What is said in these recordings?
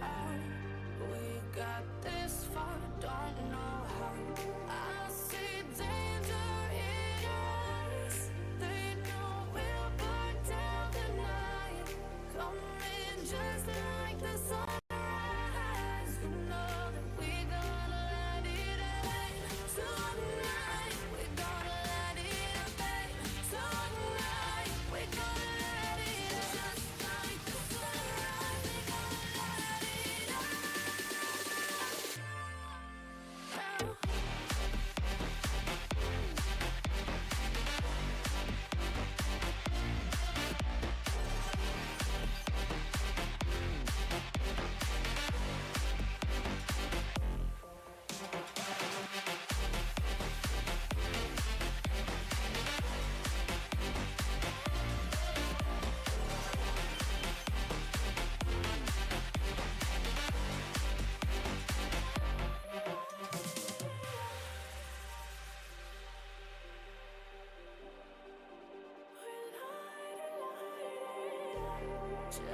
out. We got this far, don't know how. I see danger in your eyes. They know we'll burn down the night. Coming just like the sunrise. You know that we gonna let it rain. Tonight we gonna let it rain. Tonight we gonna let it just like the sunrise. We gonna let it rain.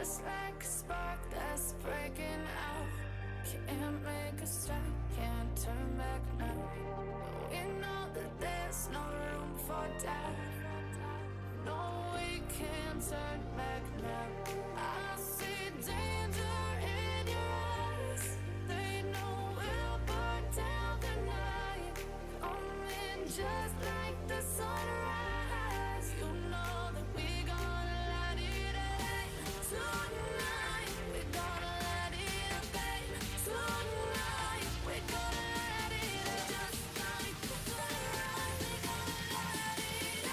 Just like a spark that's breaking out. Can't make a stop, can't turn back now. We know that there's no room for doubt. No, we can't turn back now. I see danger in your eyes. They know we'll burn down the night. Coming just like the sunrise. You know that we gonna let it rain. Tonight we gonna let it rain. Tonight we gonna let it rain. Just like the sunrise. We gonna let it rain.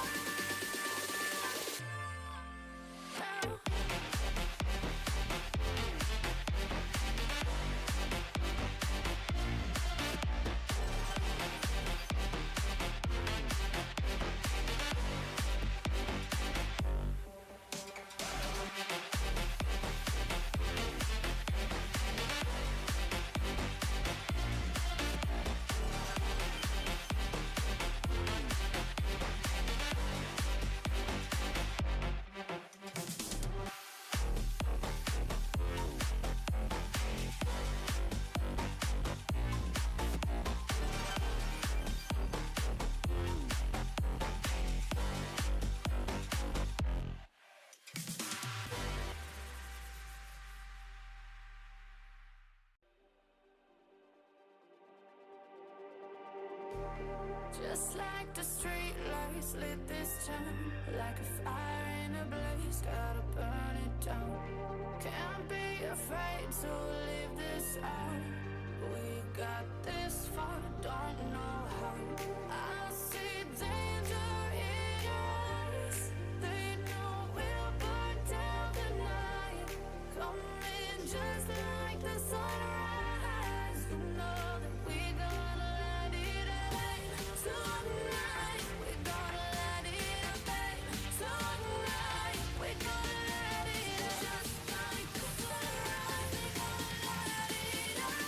Just like the street lights lit this town, like a fire in a blaze, gotta burn it down. Can't be afraid to leave this out. We got this far, don't know how. I see danger in your eyes. They know we'll burn down the night. Coming just like the sunrise. You know that we gonna let it rain. Tonight we gonna let it rain. Tonight we gonna let it rain. Just like the sunrise. We gonna let it rain.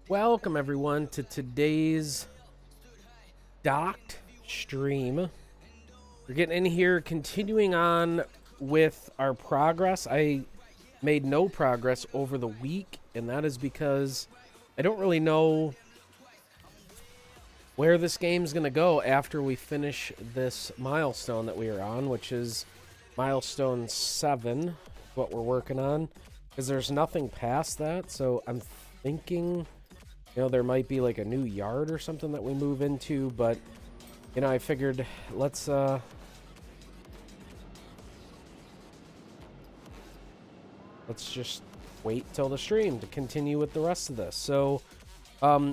Welcome everyone to today's docked stream. We're getting in here, continuing on with our progress. I made no progress over the week, and that is because I don't really know where this game's gonna go after we finish this milestone that we are on, which is milestone 7, what we're working on, because there's nothing past that. So I'm thinking, you know, there might be like a new yard or something that we move into, but, you know, I figured let's just wait till the stream to continue with the rest of this. So,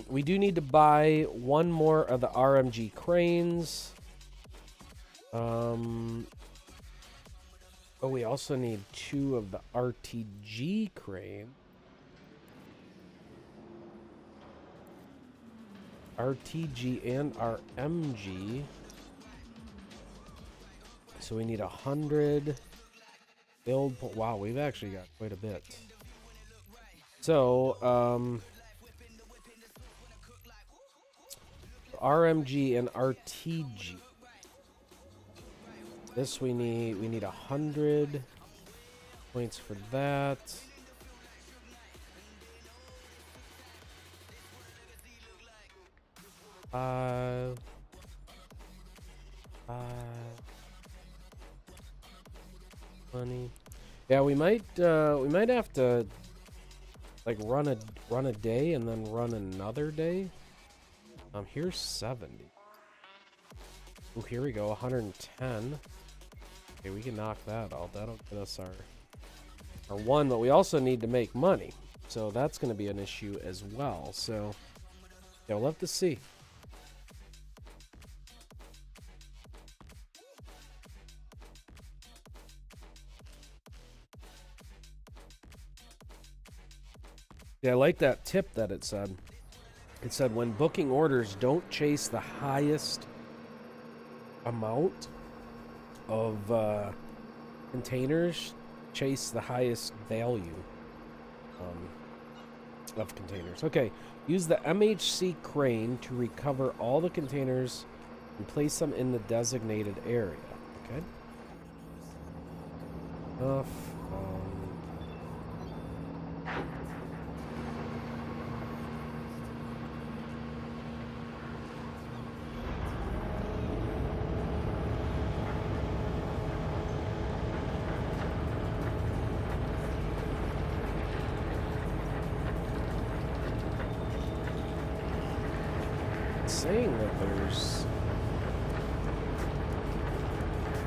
we do need to buy one more of the RMG cranes. Oh, we also need 2 of the RTG crane. RTG and RMG. So So we need 100 build. Wow, we've actually got quite a bit. So, RMG and RTG. This we need 100 points for that. Five. 20. Yeah, we might have to like run a day and then run another day. Here's 70. Oh, here we go, 110. Okay, we can knock that out. That'll get us our one, but we also need to make money. So that's going to be an issue as well. So, yeah, we'll have to see. Yeah, I like that tip that it said. It said when booking orders, don't chase the highest amount of containers, chase the highest value of containers. Okay, use the MHC crane to recover all the containers and place them in the designated area. Okay. Enough. Saying that there's,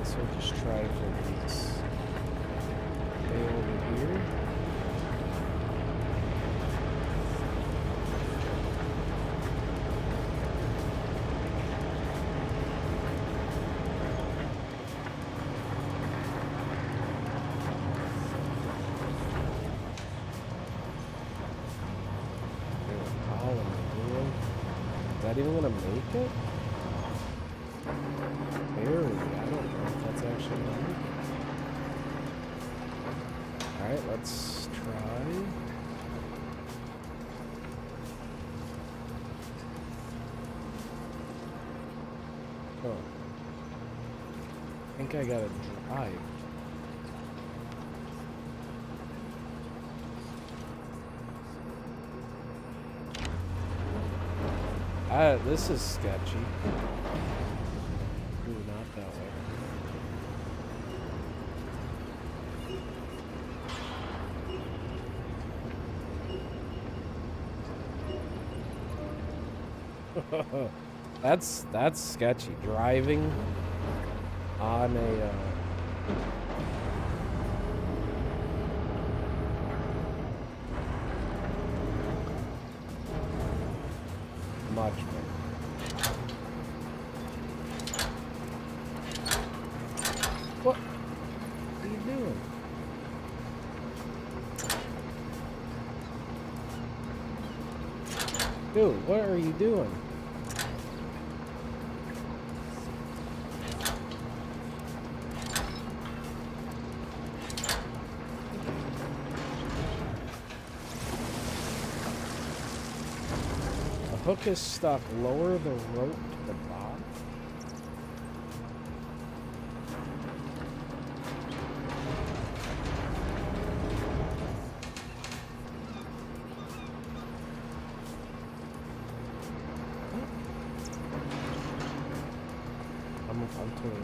so we'll just try for these way over here. Is that even gonna make it? Barely. I don't know if that's actually gonna make it. Alright, let's try. Oh. I think I gotta drive. This is sketchy. Ooh, not that way. That's sketchy. Driving on a much better. What are you doing? Dude, what are you doing? The hook is stuck. Lower the rope to the bottom. I'm totally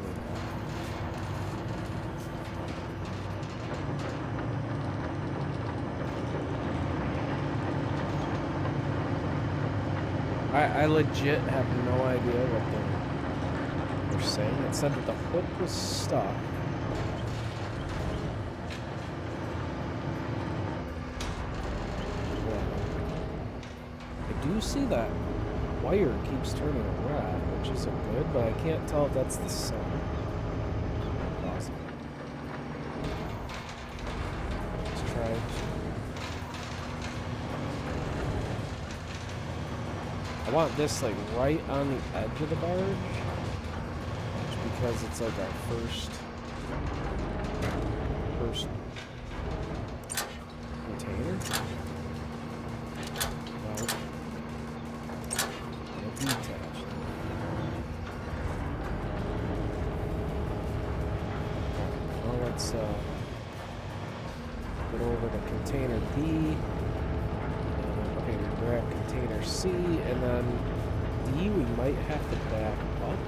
I legit have no idea what they're saying. It said that the hook was stuck. Well, I do see that wire keeps turning red, which isn't good, but I can't tell if that's the sun. Awesome. Let's try. I want this like right on the edge of the barge, because it's like our first First container. No. Detached. Well, let's get over to container B. Okay, we grab container C, and then D we might have to back up.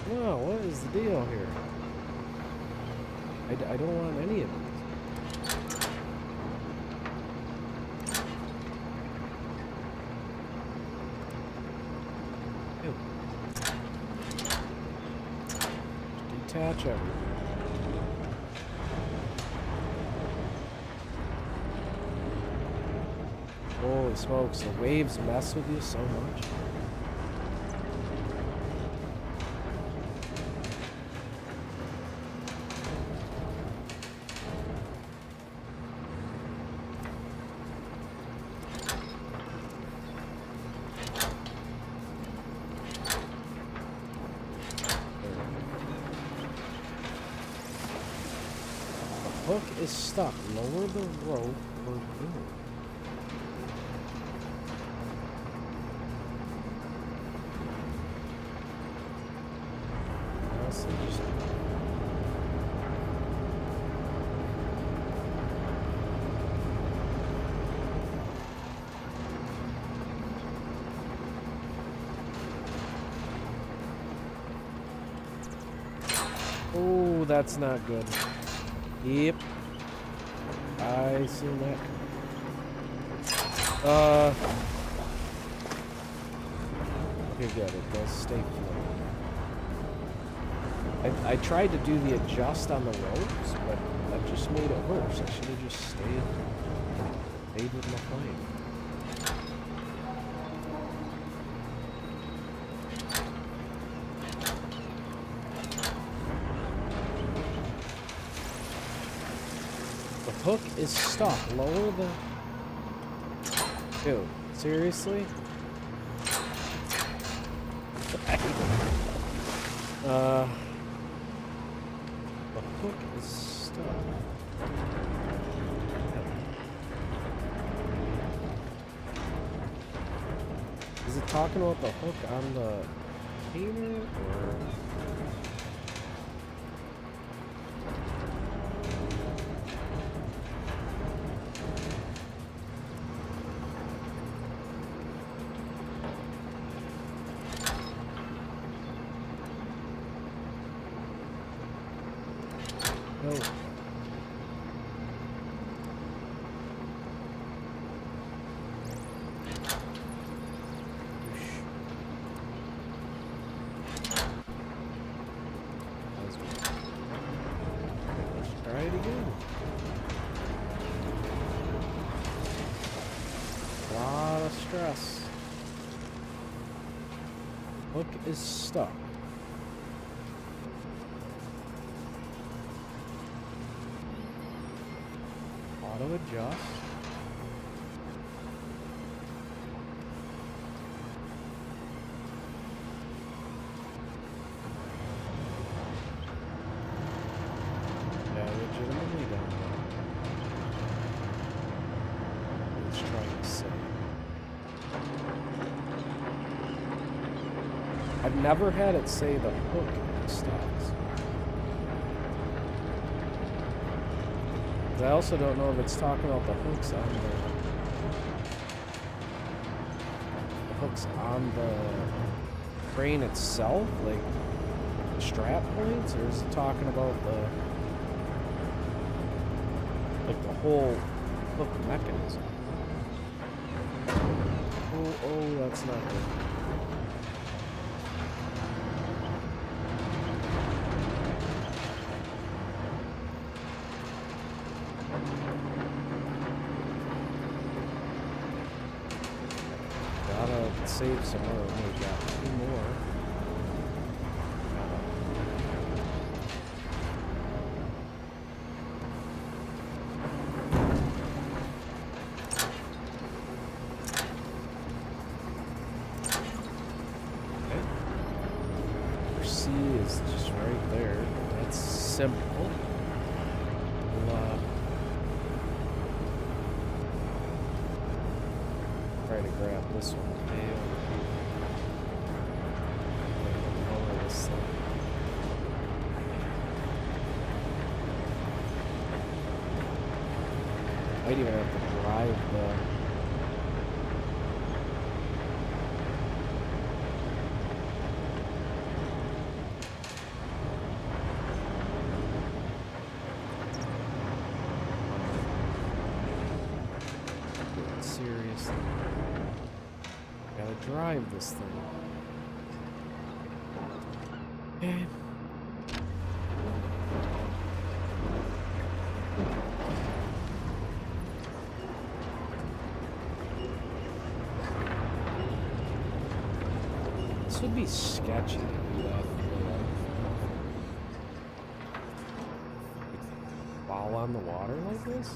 No, what is the deal here? I don't want any of these. Ew. Detach everything. Holy smokes, the waves mess with you so much. Hook is stuck. Lower the rope or move. Oh, that's not good. Yep. I seen that. Okay, good. It does stay floating. I tried to do the adjust on the ropes, but that just made it worse. I should have just stayed with my plane. Hook is stuck. Lower the... Dude, seriously? The hook is stuck. Is it talking about the hook on the container, or... Oh. Let's try it again. A lot of stress. Hook is stuck. Auto adjust. Yeah, legitimately don't know. Let's try to save. I've never had it say the hook stops. I also don't know if it's talking about the hooks on the crane itself, like strap points, or is it talking about the whole hook mechanism? Oh, that's not good. Gotta save some room. We got 2 more. C is just right there. That's simple. We'll try to grab this one. Lower this thing. Might even have to drive the. Seriously. Gotta drive this thing. Okay. This would be sketchy to do that. Fall on the water like this?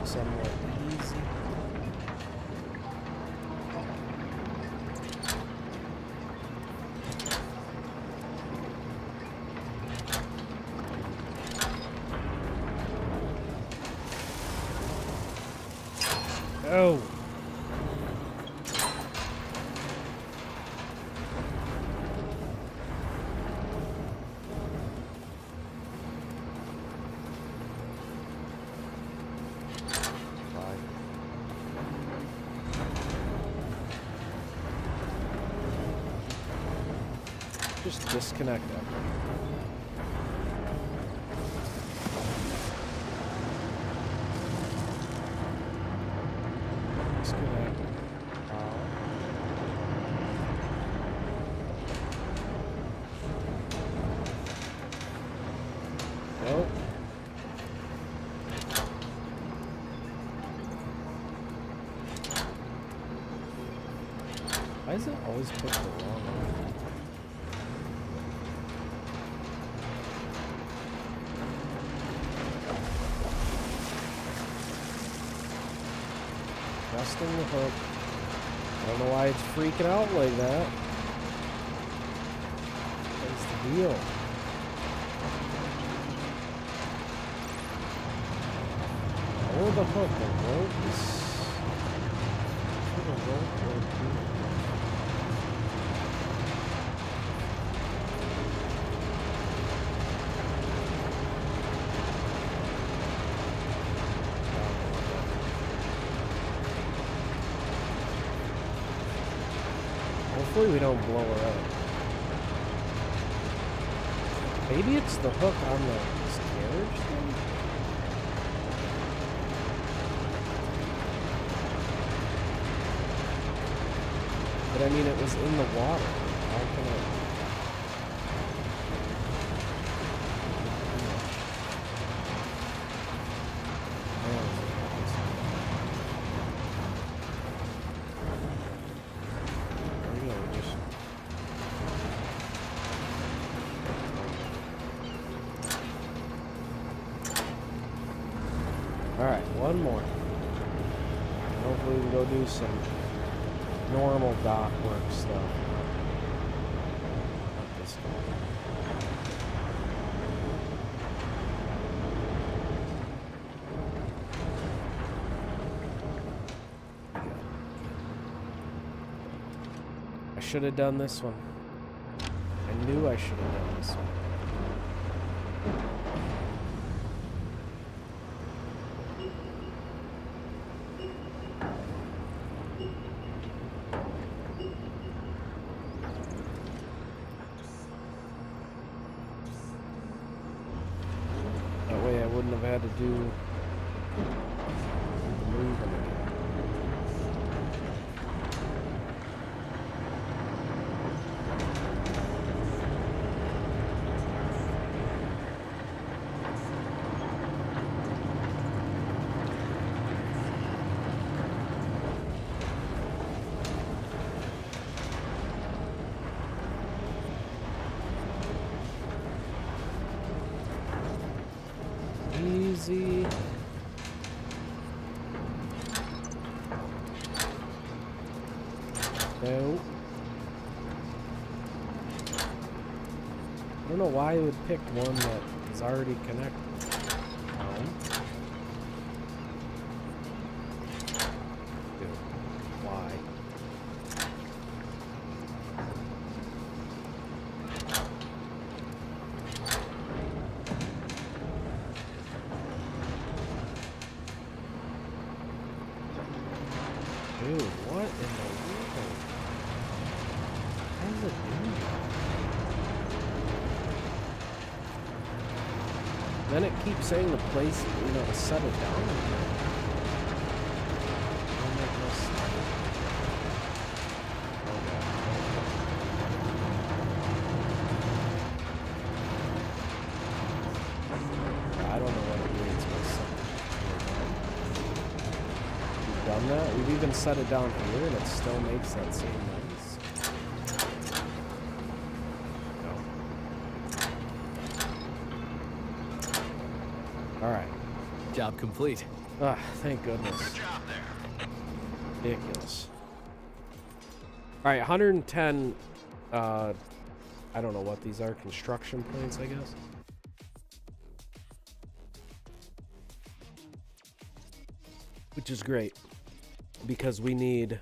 Somewhat easy. Oh. Just disconnect that. Disconnect. Nope. Why is it always put the wrong way? Adjusting the hook. I don't know why it's freaking out like that. What is the deal? Lower the hook. The rope is. The rope right here. Hopefully we don't blow her up. Maybe it's the hook on the carriage thing? But I mean, it was in the water. How can it... Alright, one more. Hopefully we can go do some normal dock work stuff. Not this one. should have done this one. I knew I should have done this one. That way I wouldn't have had to do the moving again. Easy. No. I don't know why I would pick one that is already connected. No. Dude, why? Dude, what in the world? How does it do that? Then it keeps saying the place, to set it down again. Don't make no sense. Oh god. I don't know what it means myself. Done that. We've even set it down here and it still makes that same noise. No. Alright. Job complete. Ah, thank goodness. Good job there. Ridiculous. Alright, 110 I don't know what these are, construction points, I guess. Which is great. Because we need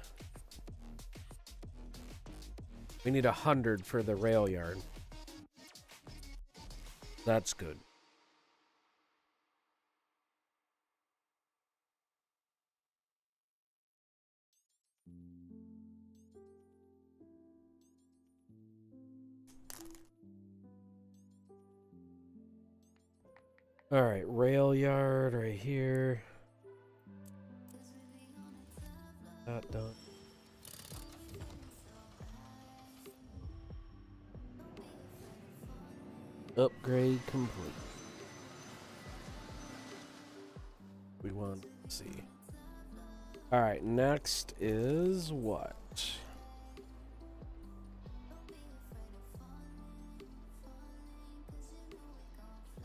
100 for the rail yard. That's good. All right, rail yard right here. That done. Upgrade complete. We want to see. All right, next is what?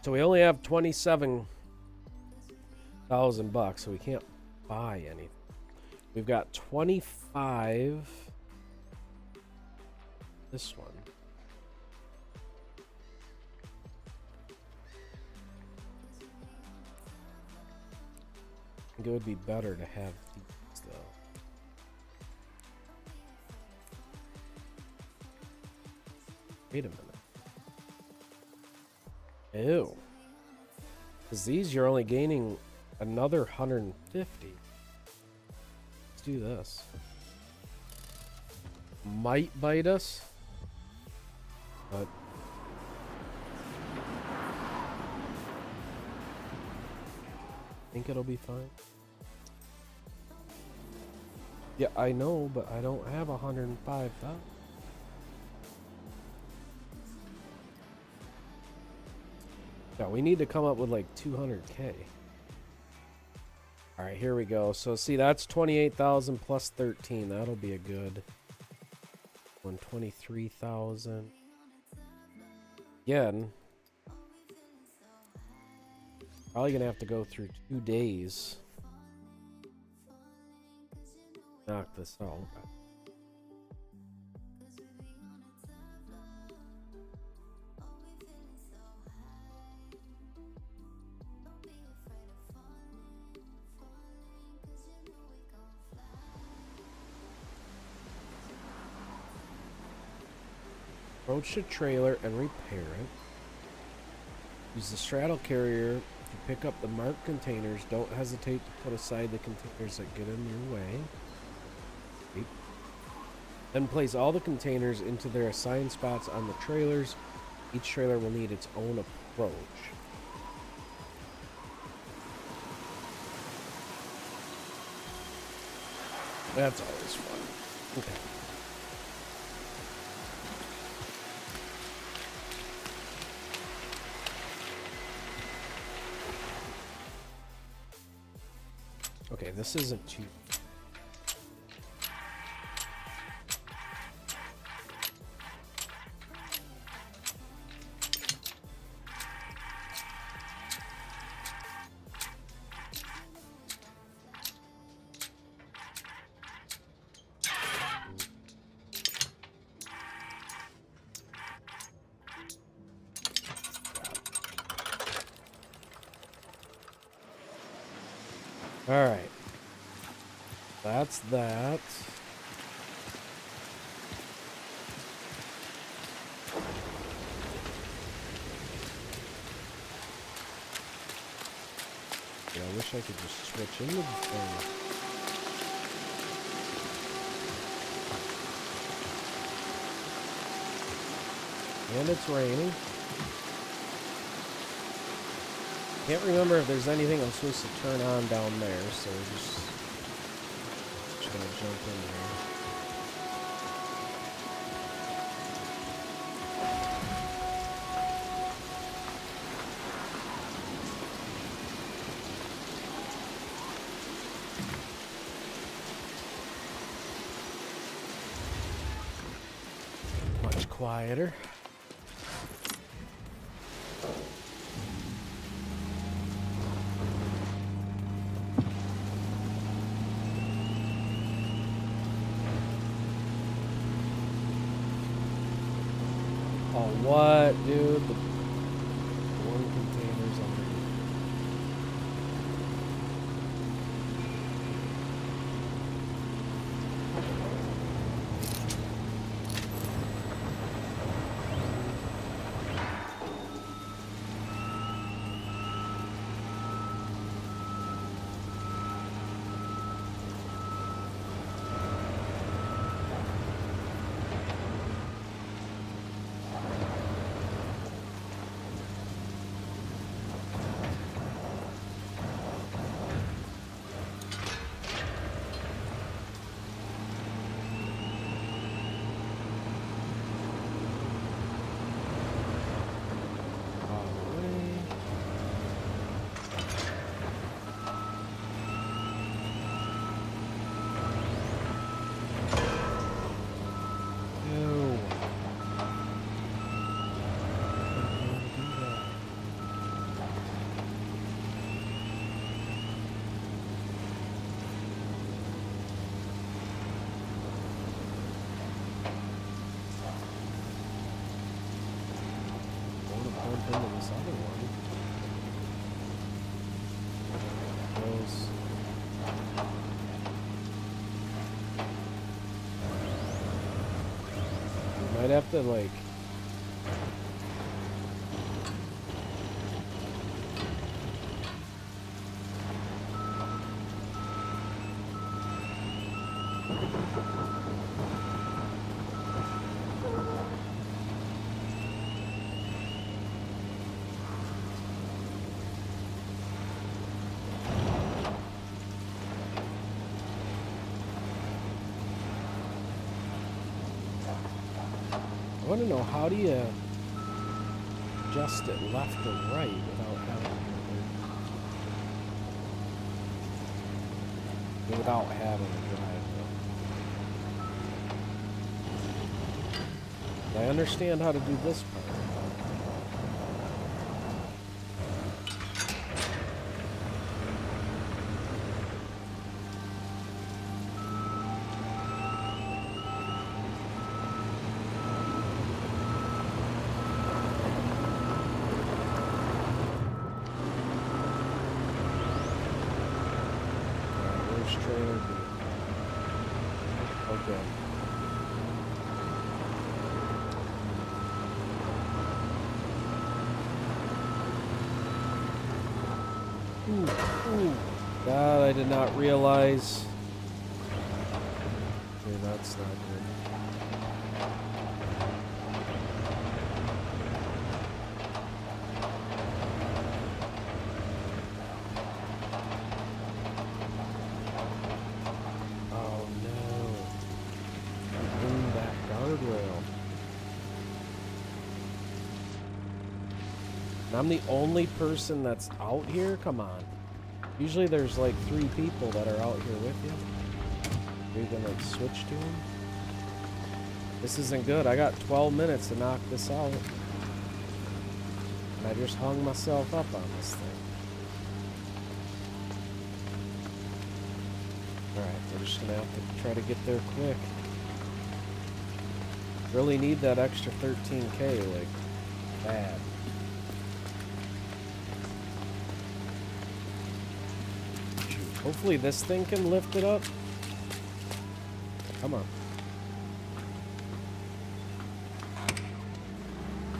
So we only have $27,000, so we can't buy anything. We've got 25. This one. I think it would be better to have these, though. Wait a minute. Ew. Because these you're only gaining another 150. Let's do this. Might bite us, but I think it'll be fine. Yeah, I know, but I don't have 105,000. Yeah, we need to come up with like 200K. All right, here we go. So see, that's 28,000 plus 13. That'll be a good 123,000. Again, probably gonna have to go through 2 days. Knock this out. Approach the trailer and repair it. Use the straddle carrier to pick up the marked containers. Don't hesitate to put aside the containers that get in your way. Okay. Then place all the containers into their assigned spots on the trailers. Each trailer will need its own approach. That's always fun. Okay. Okay, this isn't too... Alright. That's that. Yeah, I wish I could just switch into the thing. And it's raining. Can't remember if there's anything I'm supposed to turn on down there, so we're just gonna jump in there. Much quieter. What, dude? The one container's underneath. Into this other one. We might have to like I want to know, how do you adjust it left or right without having to drive it? I understand how to do this part. Ooh. God, I did not realize. Okay, that's not good. Oh no. I'm in that guardrail. And I'm the only person that's out here? Come on. Usually there's like 3 people that are out here with you. Are you gonna like switch to them? This isn't good. I got 12 minutes to knock this out. And I just hung myself up on this thing. Alright, we're just gonna have to try to get there quick. Really need that extra 13K, like, bad. Hopefully this thing can lift it up. Come on.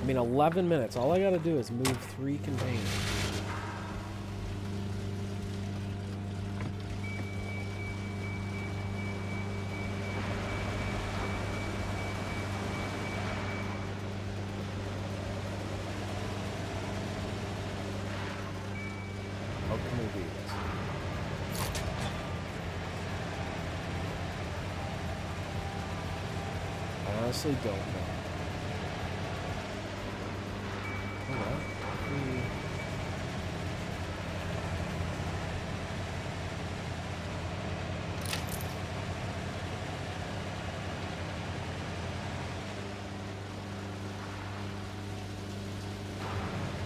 I mean, 11 minutes. All I gotta do is move 3 containers. How can we do this? I honestly don't know. Oh, well.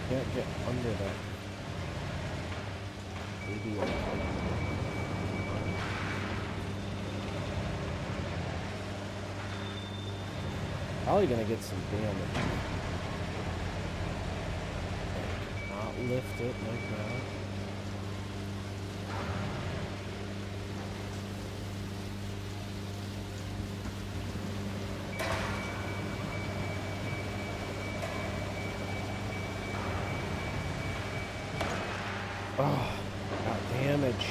Can't get under that. Maybe I can. Probably gonna get some damage. Not lift it like that. Oh, got damage.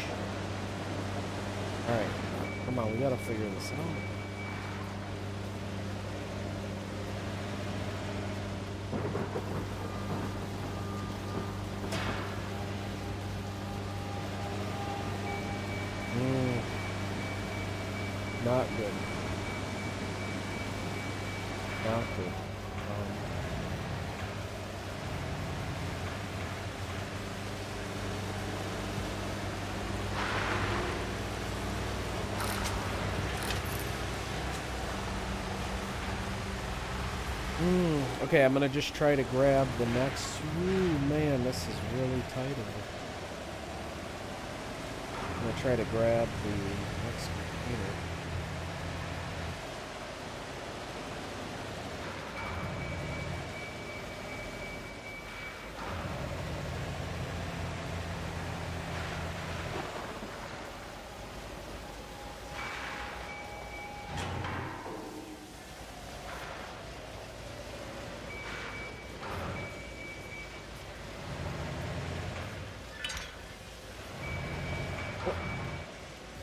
Alright, come on, we gotta figure this out. Not good. Not good. Okay, I'm gonna just try to grab the next. Ooh, man, this is really tight in here. I'm gonna try to grab the next container.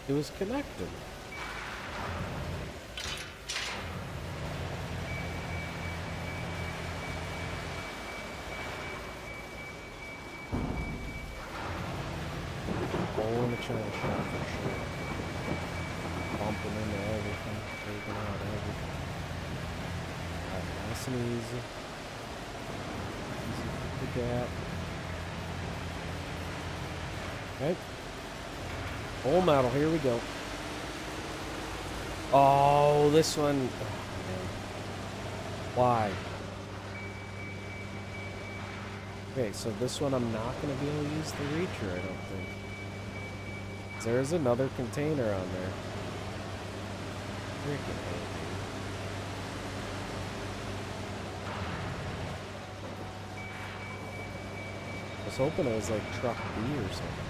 It was connected. Hole in the china shop for sure. Bumping into everything, taking out everything. Alright, nice and easy. Easy to the gap. Okay. Full metal, here we go. Oh, this one. Oh, man. Why? Okay, so this one I'm not going to be able to use the reacher, I don't think. There's another container on there. Freaking hell, dude. I was hoping it was like truck B or something.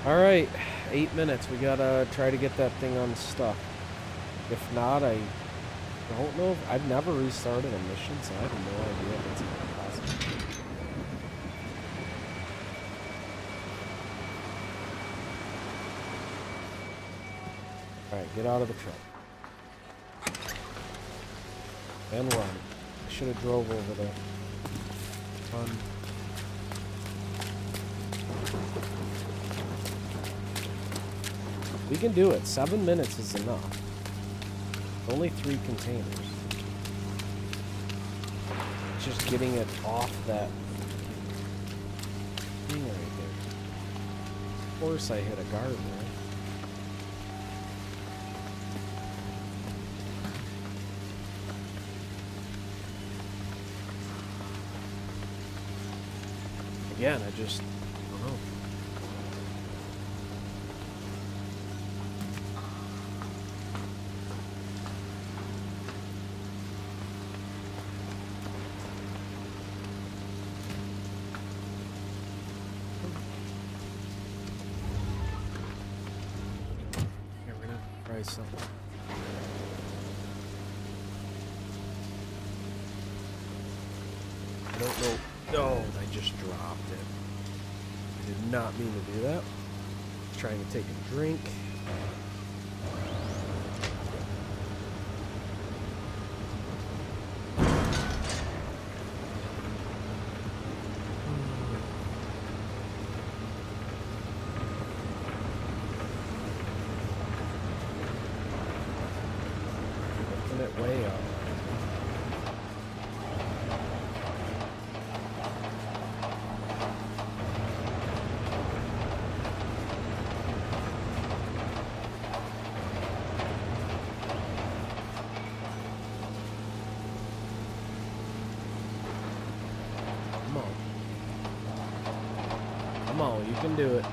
Alright, 8 minutes. We gotta try to get that thing unstuck. If not, I don't know if I've never restarted a mission, so I have no idea if it's even possible. Alright, get out of the truck. And run. I should have drove over there. Run. We can do it. 7 minutes is enough. Only 3 containers. It's just getting it off that thing right there. Of course I hit a guard there. Again, I just don't know. Here, we're gonna try something. I don't know. No, I just dropped it. I did not mean to do that. Trying to take a drink. Lifting it way up. Come on, you can do it.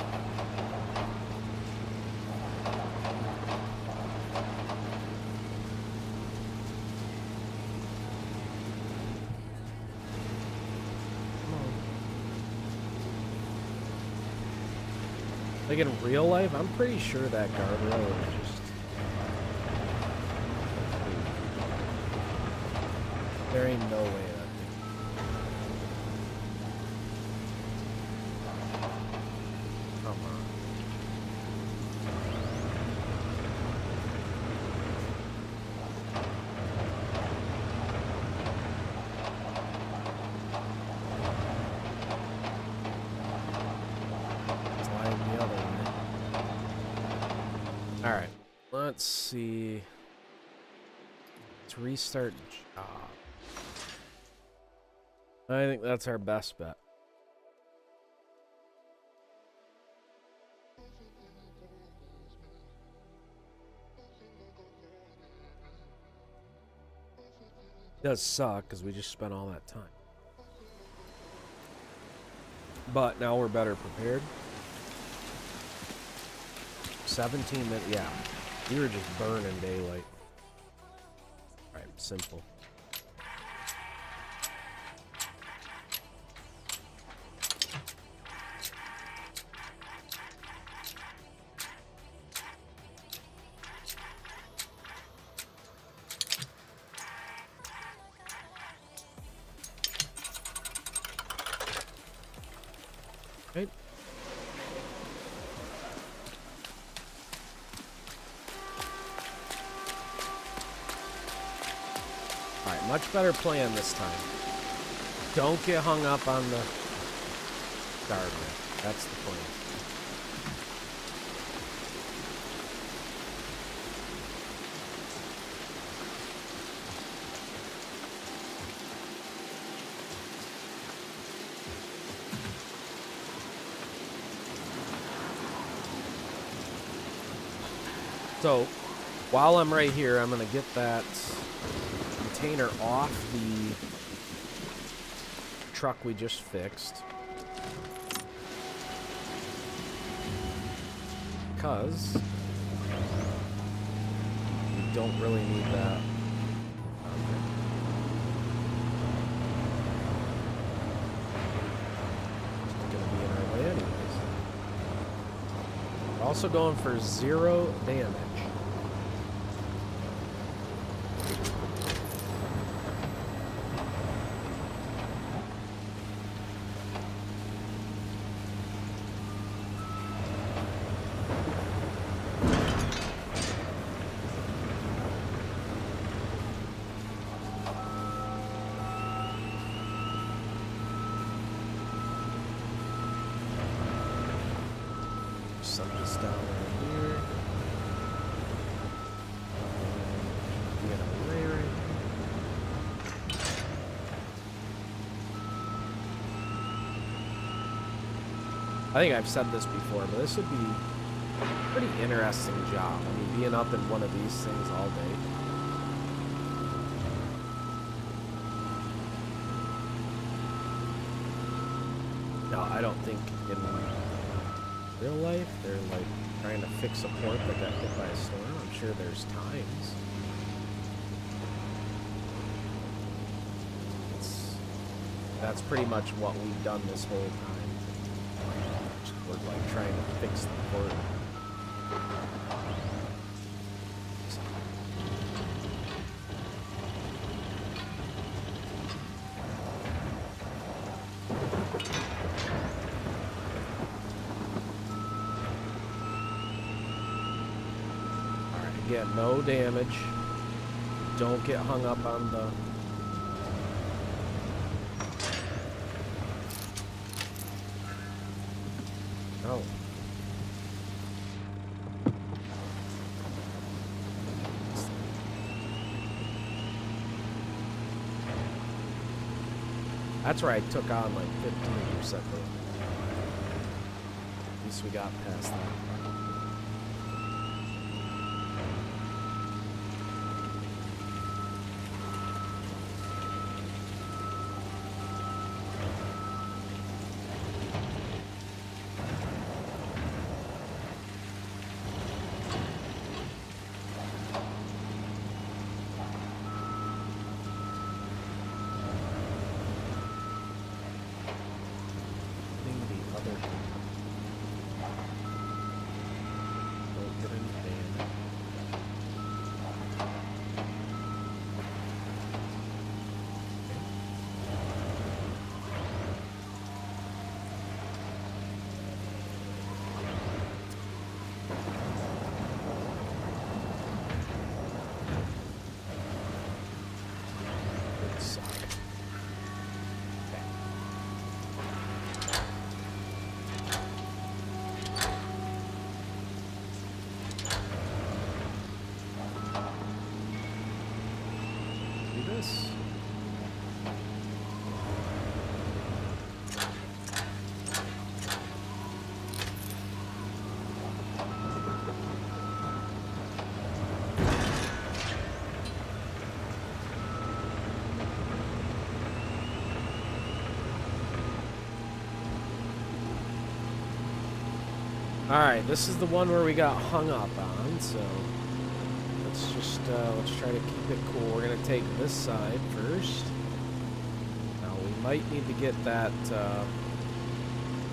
Like in real life, I'm pretty sure that guardrail is just... There ain't no way that thing... Come on. Slide the other way. Alright, let's see. Let's restart job. I think that's our best bet. It does suck because we just spent all that time. But now we're better prepared. 17 minutes, yeah. We were just burning daylight. Alright, simple. Right. Alright, much better plan this time. Don't get hung up on the guardrail. That's the plan. So, while I'm right here, I'm going to get that container off the truck we just fixed. Because we don't really need that. It's going to be in our way anyways. We're also going for 0 damage. set this down right here. Get away right here. I think I've said this before, but this would be a pretty interesting job. I mean, being up in one of these things all day. No, I don't think in real life they're like trying to fix a port that got hit by a storm. I'm sure there's times. That's pretty much what we've done this whole time. We're like trying to fix the port. Alright, again, no damage. Don't get hung up on the... No. That's where I took on like 15%. At least we got past that. Alright, this is the one where we got hung up on, so let's just, let's try to keep it cool. We're going to take this side first. Now, we might need to get that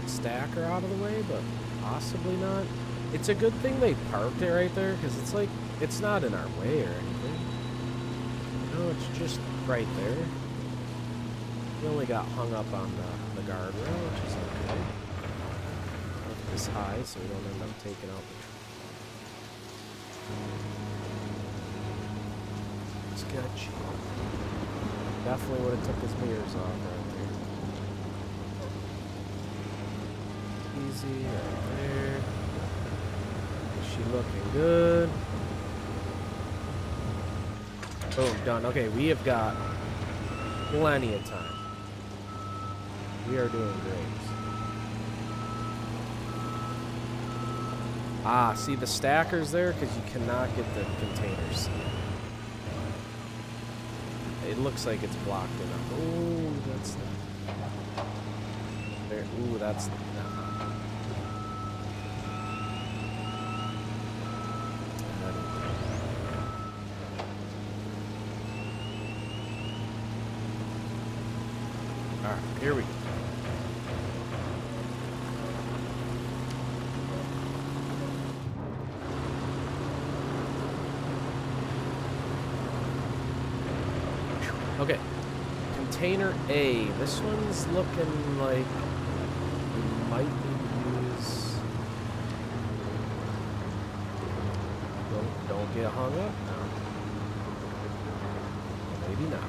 stacker out of the way, but possibly not. It's a good thing they parked it right there, because it's like, it's not in our way or anything. No, it's just right there. We only got hung up on the guardrail, which is okay. This high so we don't end up taking out the sketch. Definitely would have took his mirrors off right there. Easy right there. Is she looking good? Boom, done. Okay, we have got plenty of time. We are doing great. Ah, see the stackers there? Because you cannot get the containers. It looks like it's blocked enough. Ooh, that's not... There. Ooh, that's not... Alright, here we go. Okay, container A. This one's looking like we might need to use... Don't get hung up now. Maybe not.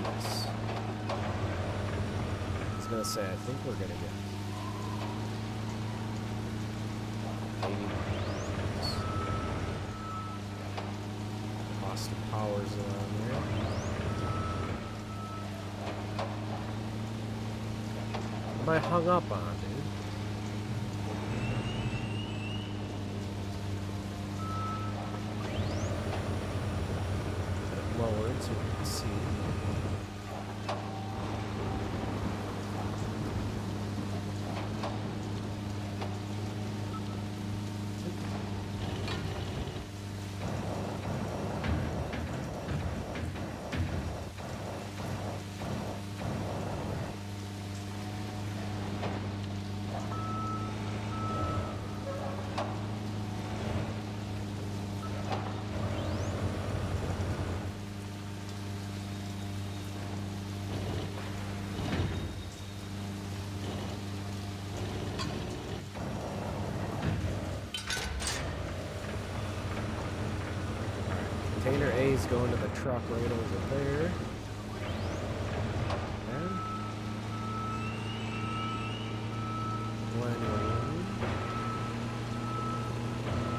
Yes. I was gonna say, I think we're gonna get... Austin Powers on there. What am I hung up on, dude? Get it lowered so we can see. Container A is going to the truck right over there. And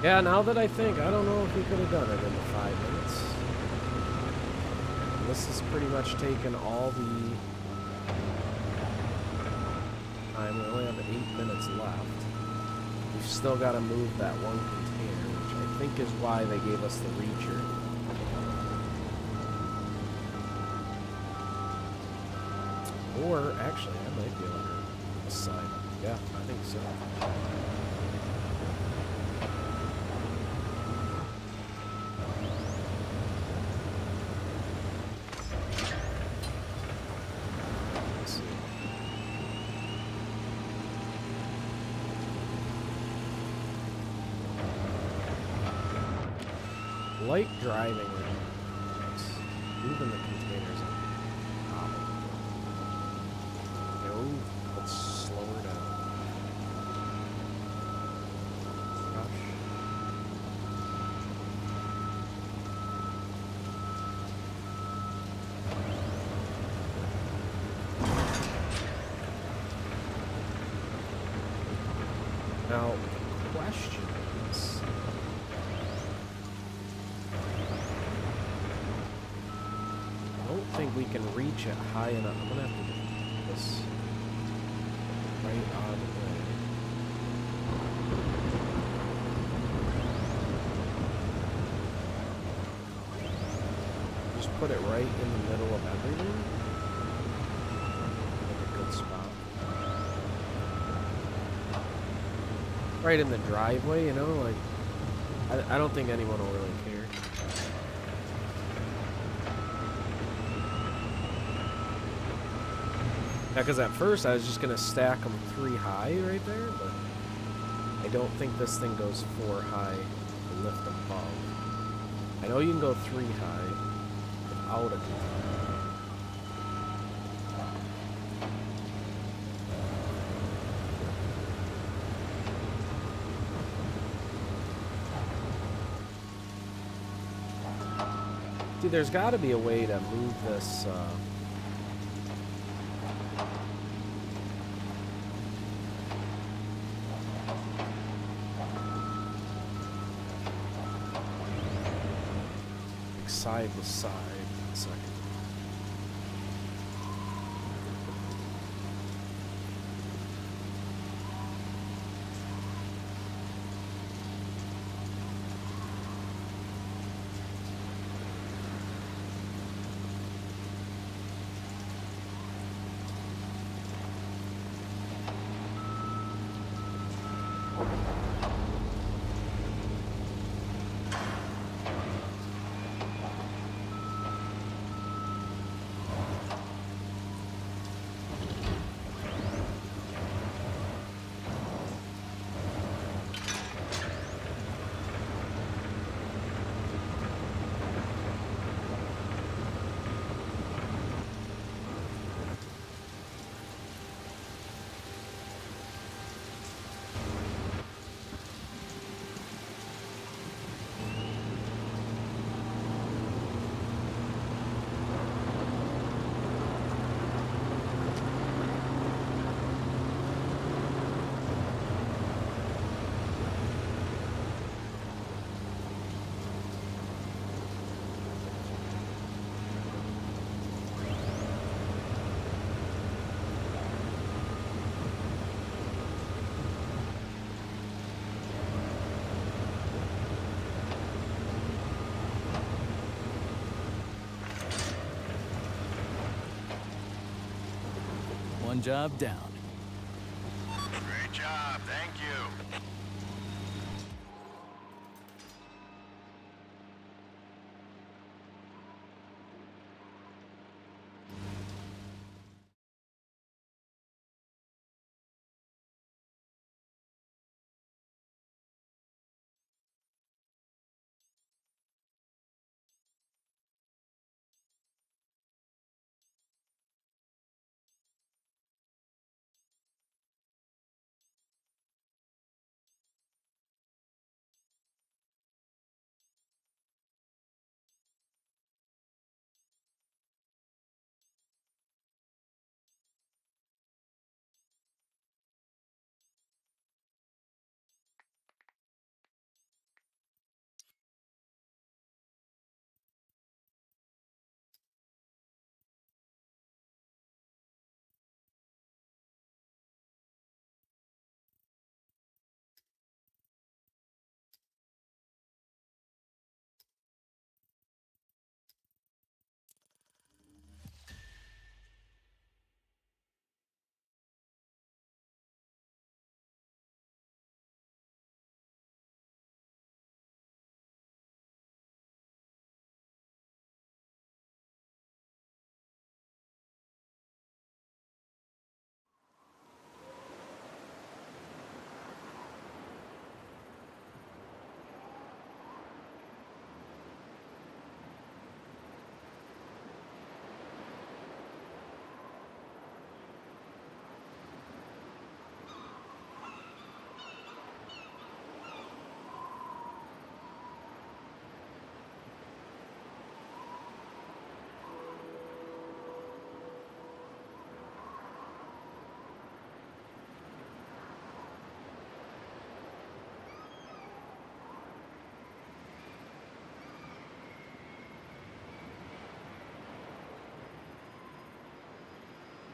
yeah, now that I think, I don't know if we could have done it in the 5 minutes. And this has pretty much taken all the time. We only have 8 minutes left. We've still got to move that one container, which I think is why they gave us the reacher. Or, actually, I might be able to this side. Yeah, I think so. Let's see. Light driving requirements. Moving the containers up. Let's slow her down. Gosh. Now, the question is, I don't think we can reach it high enough. I'm gonna have to do this. Right on the way. Just put it right in the middle of everything. Like a good spot. Right in the driveway, you know, like I don't think anyone will really care. Yeah, because at first I was just going to stack them 3 high right there, but I don't think this thing goes 4 high to lift above. I know you can go 3 high without a container. See, there's got to be a way to move this... side to side. 1 second. job down. Great job, thank you.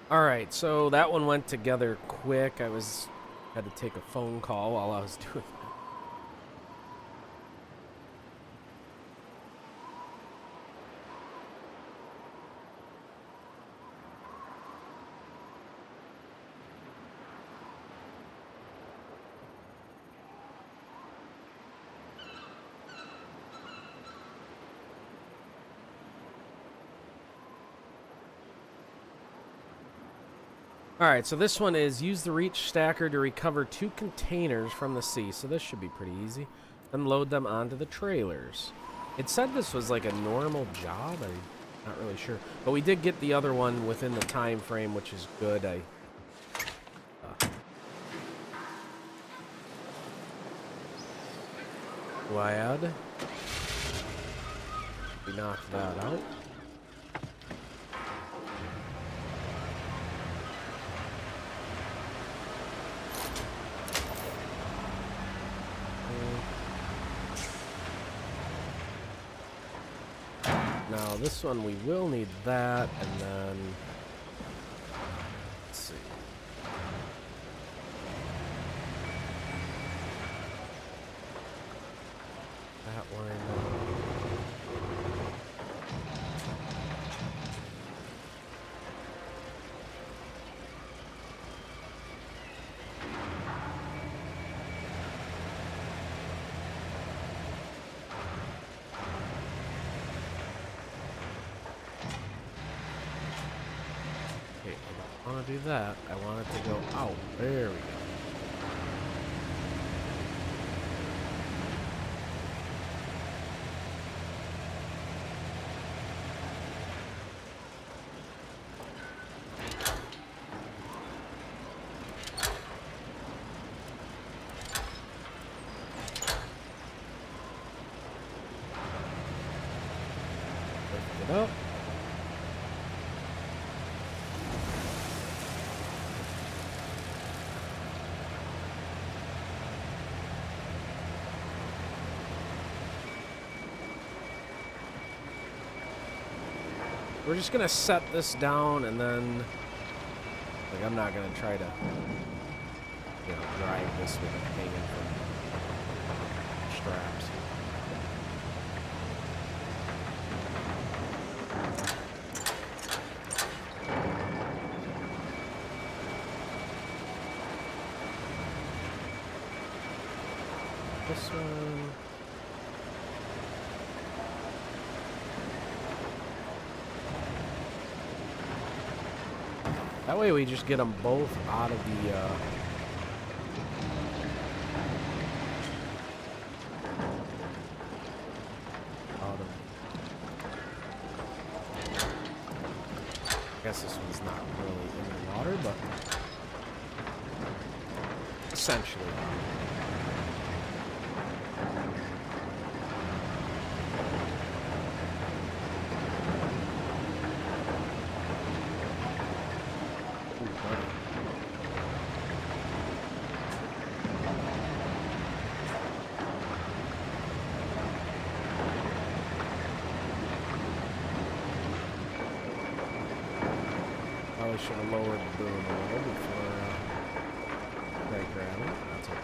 All right, so that one went together quick. Had to take a phone call while I was doing that. Alright, so this one is use the reach stacker to recover 2 containers from the sea. So this should be pretty easy. And load them onto the trailers. It said this was like a normal job. I'm not really sure. But we did get the other one within the time frame, which is good. Do I add? We knocked that out. Now this one we will need that, and then let's see. That line. Do that. I want it to go out. There we go. Lift it up. We're just gonna set this down, and then, like, I'm not gonna try to, drive this with it hanging from straps. this one. That way we just get them both out of the, I guess this one's not really in the water, but essentially. Probably should have lowered the boom a little before I grab it. That's okay.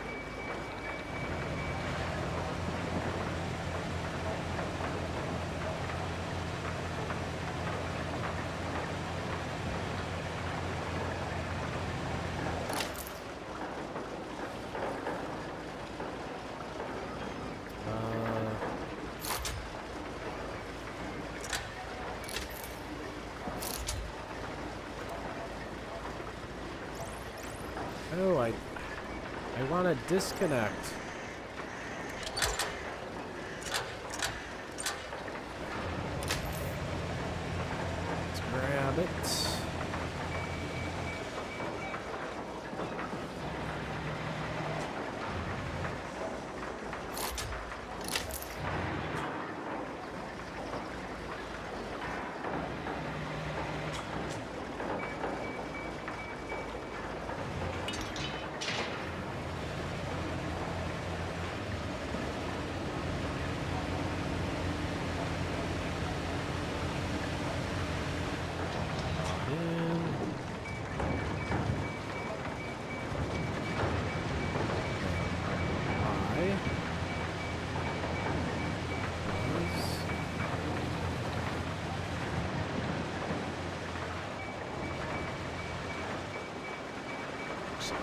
Oh, I want to disconnect. Let's grab it.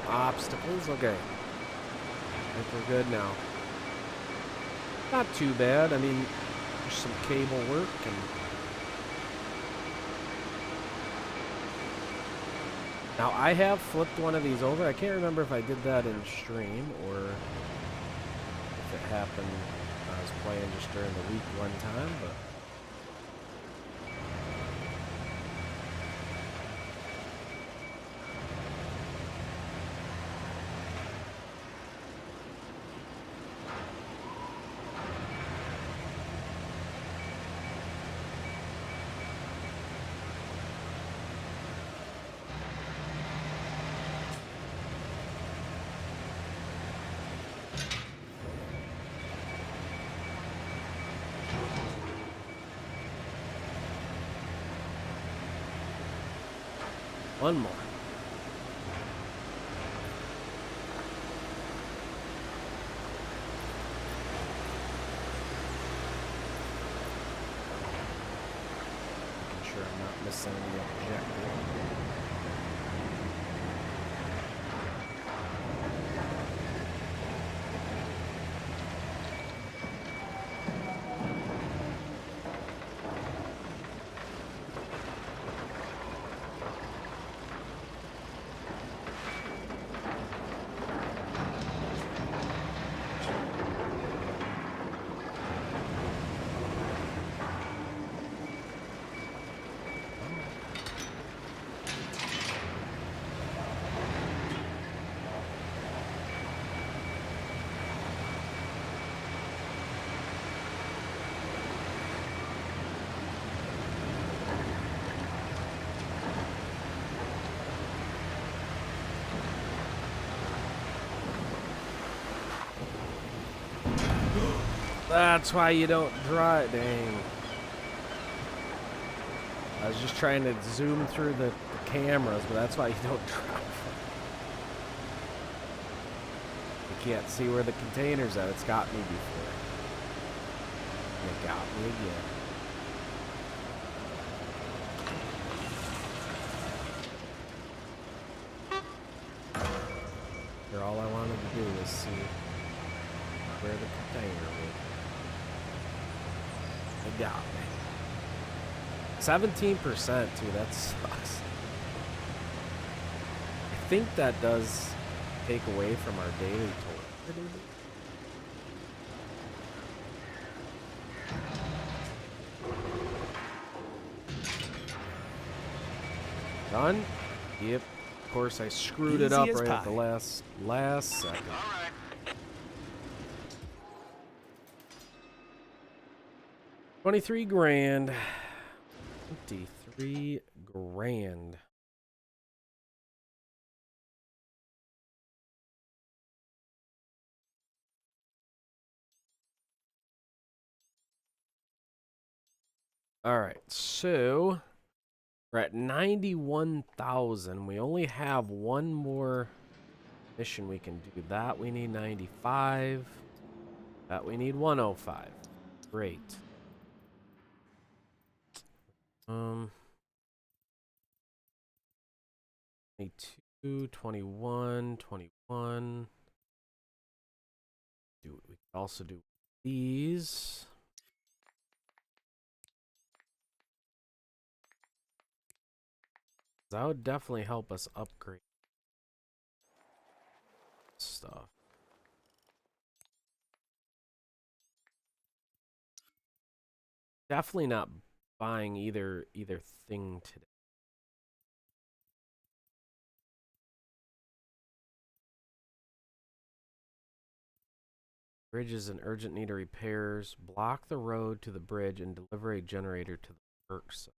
Obstacles, okay. I think we're good now. Not too bad. I mean, there's some cable work and now I have flipped one of these over. I can't remember if I did that in stream or if it happened when I was playing just during the week one time, but one more. Making sure I'm not missing the objective. That's why you don't drive. Dang. I was just trying to zoom through the cameras, but that's why you don't drive. You can't see where the container's at. It's got me before. It got me again. Here, all I wanted to do was see where the container went. They got me. 17% too, that sucks. I think that does take away from our daily total. Done? Yep. Of course, I screwed it up right at the last second. All right. 23 grand. 23 grand. All right, so we're at 91,000. We only have one more mission we can do. That we need 95. That we need 105. Great. 22, 21, 21. We can also do these. That would definitely help us upgrade stuff. Definitely not buying either thing today. Bridge is in urgent need of repairs. Block the road to the bridge and deliver a generator to the works.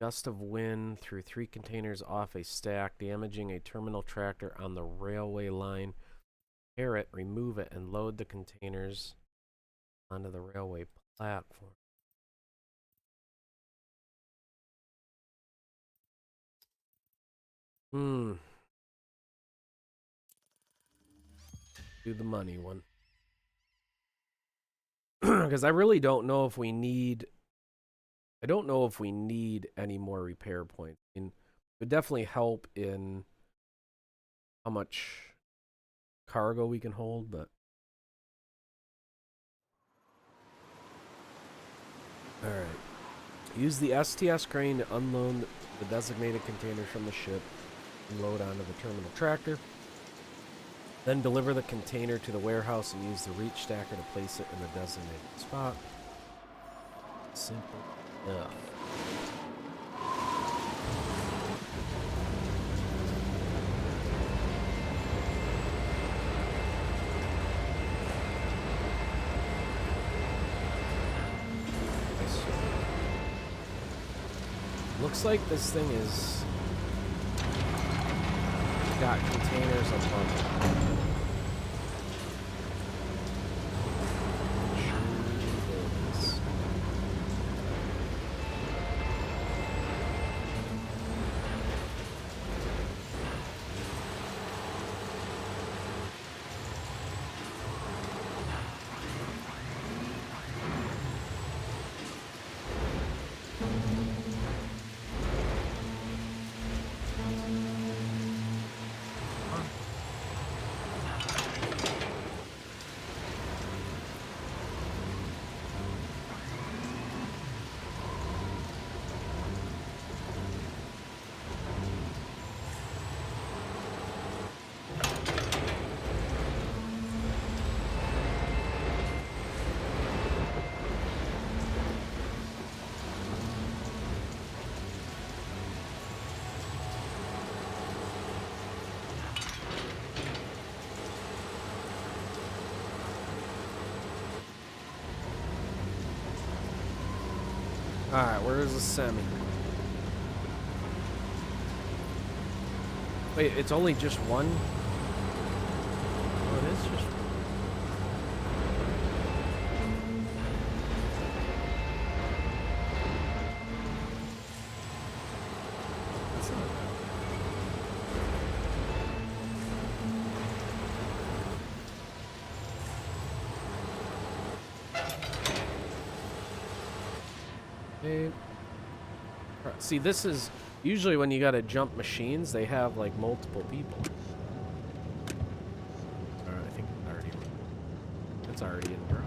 Gust of wind threw 3 containers off a stack, damaging a terminal tractor on the railway line. Repair it, remove it, and load the containers onto the railway platform. Do the money one. Because I really don't know if we need... I don't know if we need any more repair points. I mean, it would definitely help in how much cargo we can hold, but... Alright. Use the STS crane to unload the designated container from the ship and load onto the terminal tractor. Then deliver the container to the warehouse and use the reach stacker to place it in the designated spot. Simple enough. Looks like this thing is got containers above it. Alright, where is the semi? Wait, it's only just one? Oh, it is just one. That's not bad. See, this is usually when you gotta jump machines, they have like multiple people. It's already in garage.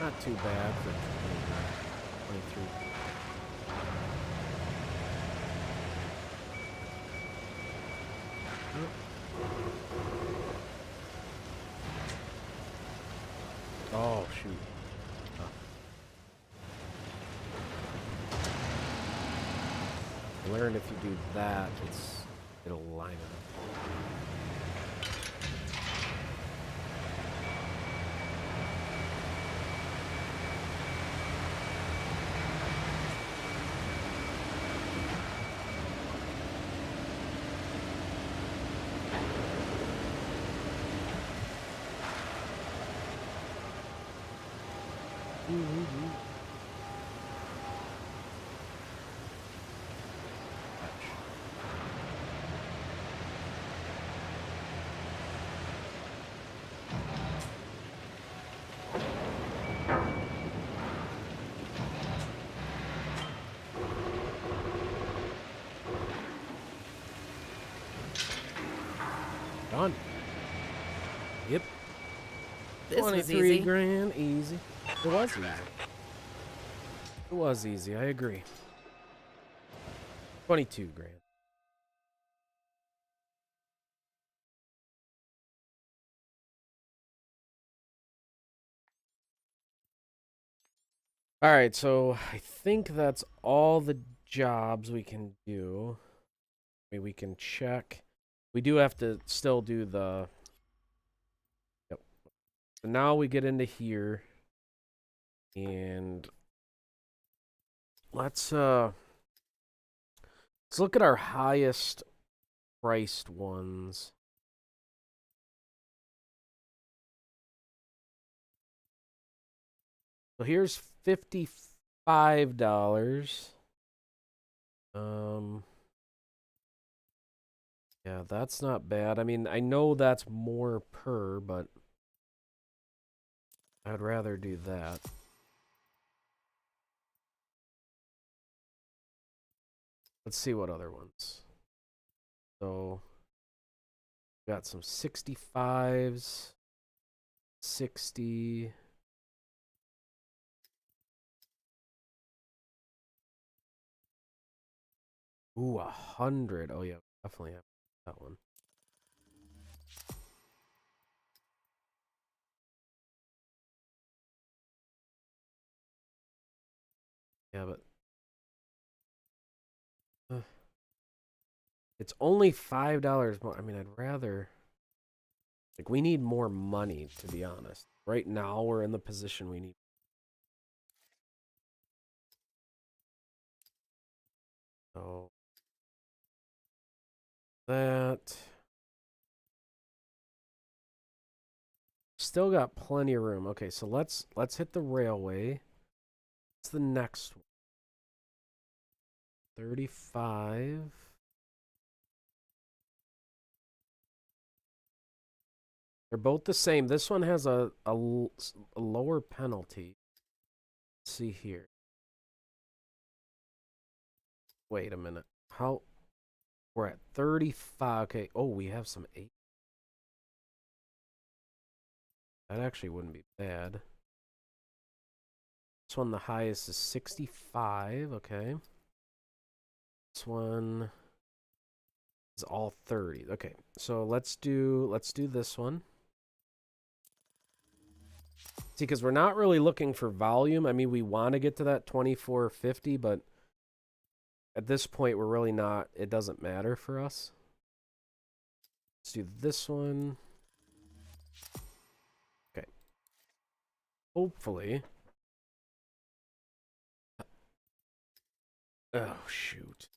Not too bad for 23. Oh, shoot. I learned if you do that, it'll line it up. Done. Yep. This was 23 easy. grand, easy. It was easy. It was easy, I agree. 22 grand. All right, so I think that's all the jobs we can do. I mean, we can check. We do have to still do the... Yep. So now we get into here. And let's look at our highest priced ones. So here's $55. Yeah, that's not bad. I mean, I know that's more per, but I'd rather do that. Let's see what other ones. So, got some 65s, 60. Ooh, 100. Oh yeah, definitely have that one. Yeah, but it's only $5 more. I mean, I'd rather... Like, we need more money, to be honest. Right now, we're in the position we need. So... that... Still got plenty of room. Okay, so let's hit the railway. What's the next one? 35. They're both the same. This one has a lower penalty. Let's see here. Wait a minute. How? We're at 35. Okay. Oh, we have some 8. That actually wouldn't be bad. This one, the highest is 65. Okay. This one is all 30. Okay. So let's do this one. See, because we're not really looking for volume. I mean, we want to get to that 2450, but at this point, we're really not. It doesn't matter for us. Let's do this one. Okay. Hopefully. Oh, shoot.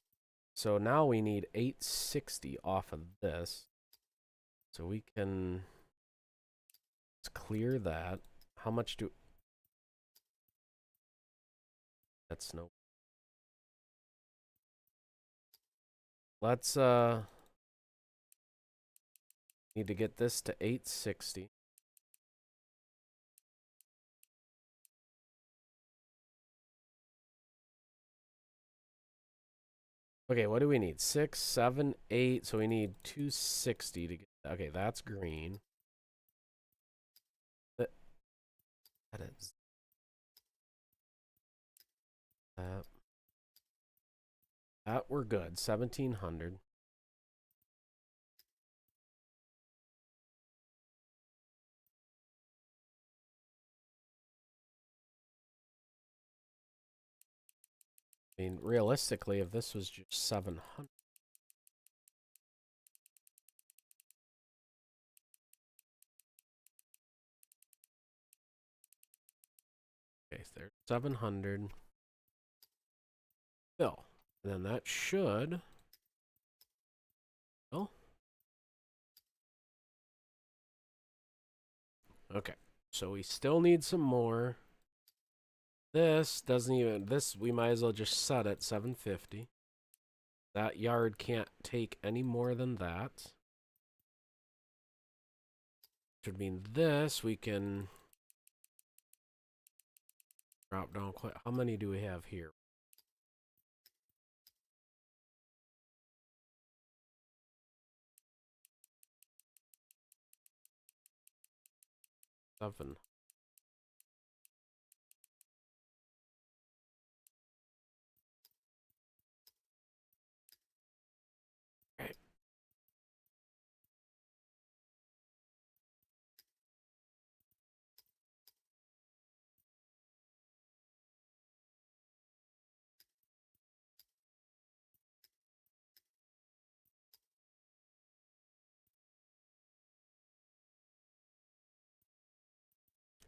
So now we need 860 off of this. So we can let's clear that. How much do... That's no... Let's, need to get this to 860. Okay, what do we need? 6, 7, 8. So we need 260 to get... Okay, that's green. That is... That we're good. 1700. I mean, realistically, if this was just 700. Okay, so there's 700. Fill. And then that should... Oh. Okay. So we still need some more. This doesn't even... This, we might as well just set at 750. That yard can't take any more than that. Should mean this, we can... Drop down quite... How many do we have here? Seven. Okay.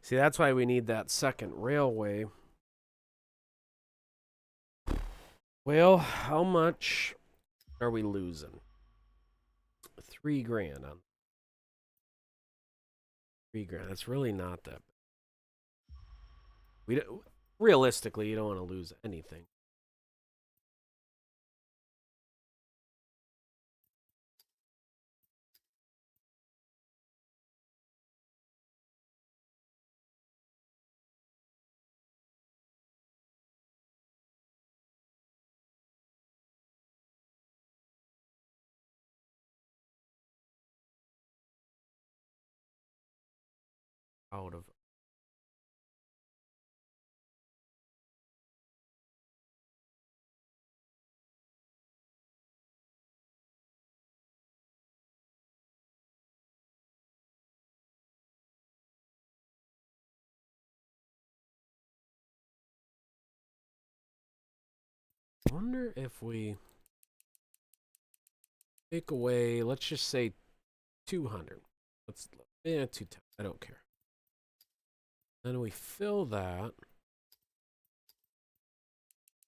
See, that's why we need that second railway. Well, how much are we losing? 3 grand on 3 grand. That's really not that bad. We don't, realistically, you don't want to lose anything. Out of I wonder if we take away, let's just say 200. Let's 210. I don't care. Then we fill that.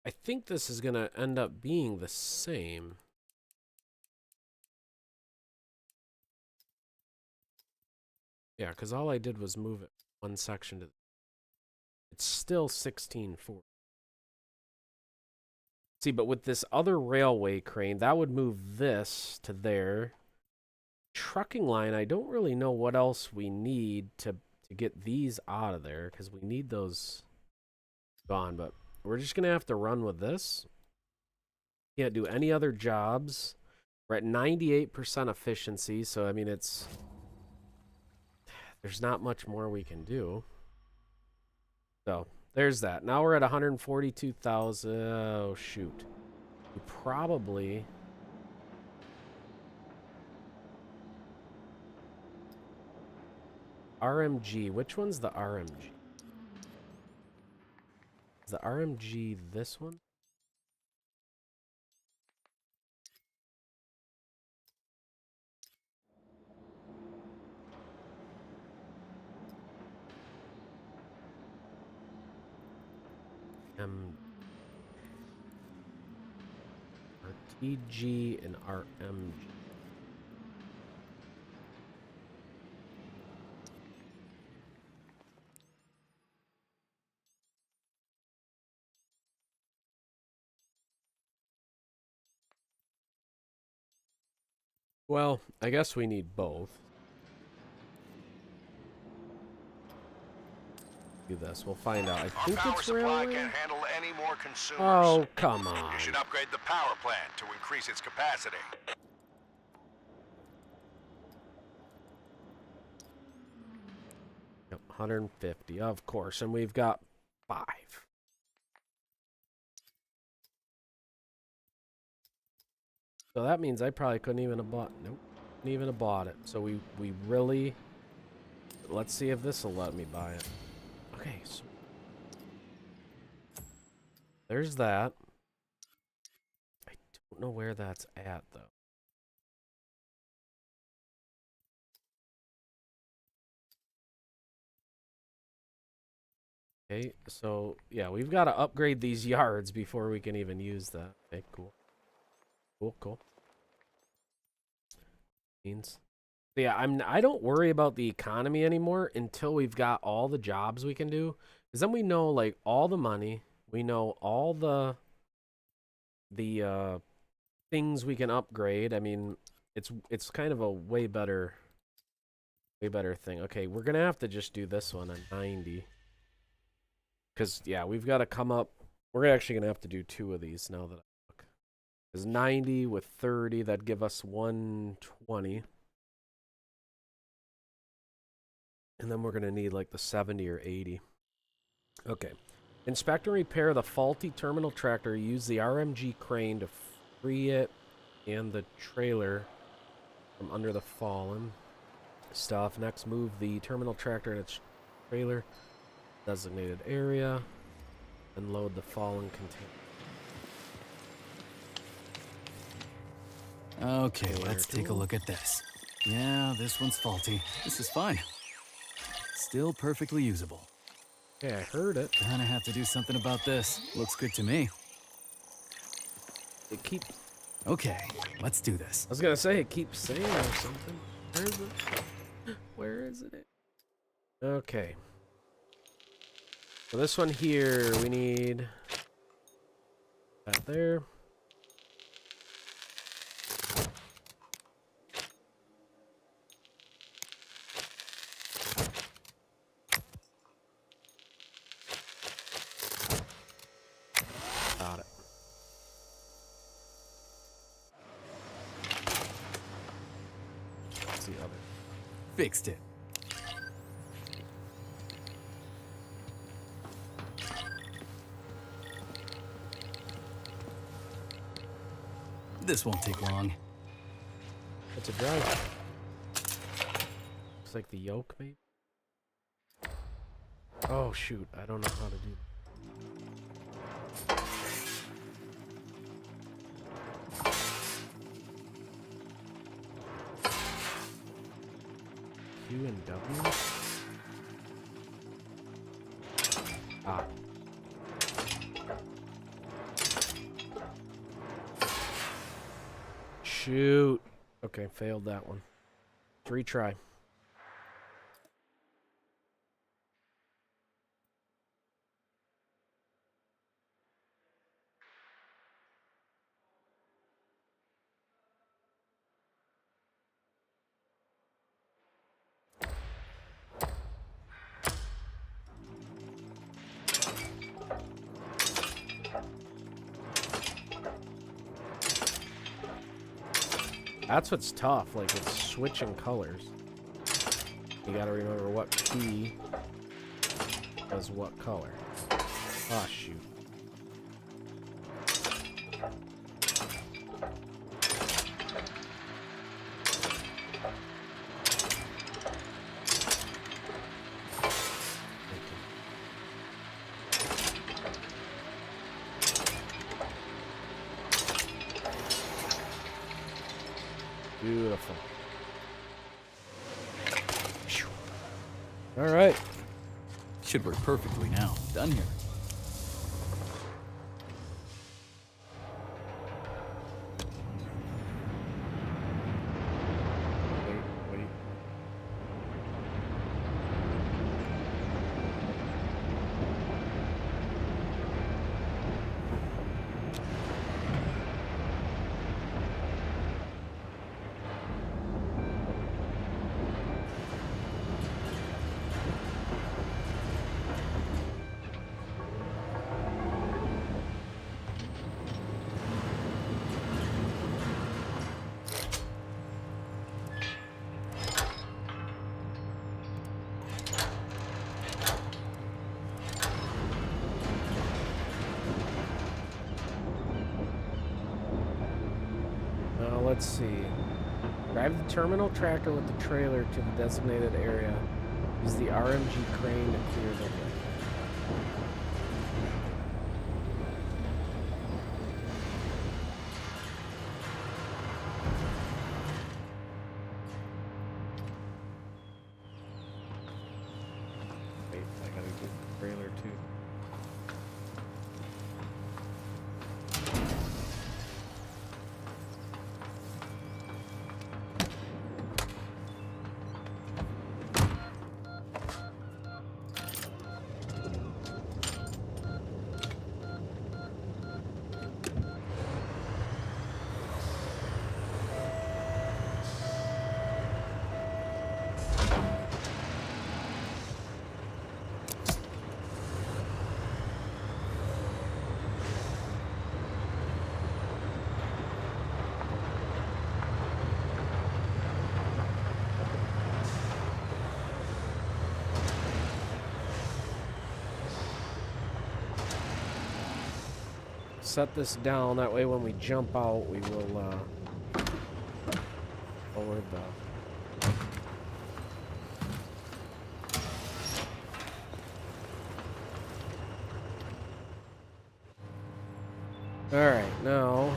I think this is going to end up being the same. Yeah, because all I did was move it one section to... It's still 1640. See, but with this other railway crane, that would move this to there. Trucking line, I don't really know what else we need to get these out of there, because we need those gone, but we're just going to have to run with this. Can't do any other jobs. We're at 98% efficiency, so I mean, it's... There's not much more we can do. So, there's that. Now we're at 142,000. Oh, shoot. We probably... RMG. Which one's the RMG? Is the RMG this one? RTG and RMG. Well, I guess we need both. Do this. We'll find out. I Our think power it's supply railway. can't handle any more consumers. Oh, come on. You should upgrade the power plant to increase its capacity. Yep, 150, of course, and we've got 5. So that means I probably couldn't even have bought. Nope, couldn't even have bought it. So we really. Let's see if this will let me buy it. Okay, so there's that. I don't know where that's at though. Okay, so yeah, we've got to upgrade these yards before we can even use that. Okay, cool. Cool. Means. Yeah, I don't worry about the economy anymore until we've got all the jobs we can do. Because then we know like all the money. We know all the things we can upgrade. I mean, it's kind of a way better thing. Okay, we're gonna have to just do this one at 90. Because yeah, we've got to come up. We're actually gonna have to do 2 of these now that I look. Because 90 with 30, that'd give us 120. And then we're going to need like the 70 or 80. Okay. Inspect and repair the faulty terminal tractor. Use the RMG crane to free it and the trailer from under the fallen stuff. Next, move the terminal tractor and its trailer designated area. And load the fallen container. Okay, let's take a look at this. Yeah, this one's faulty. This is fine. Still perfectly usable. Okay, I heard it. Gonna have to do something about this. Looks good to me. It keeps... Okay, let's do this. I was going to say, it keeps saying or something. Where is it? Where is it? Okay. So this one here, we need that there. Got it. What's the other? Fixed it. This won't take long. It's a drive. Looks like the yoke, maybe. Oh shoot! I don't know how to do that. Q and W. Ah. Shoot. Okay, failed that one. Retry. That's what's tough, like it's switching colors. You gotta remember what key does what color. Ah, shoot. Beautiful. All right. Should work perfectly now. Done here. Wait. Let's see. Drive the terminal tractor with the trailer to the designated area. Use the RMG crane to clear the way. Wait, I gotta get the trailer too. Set this down, that way when we jump out we will lower the alright, now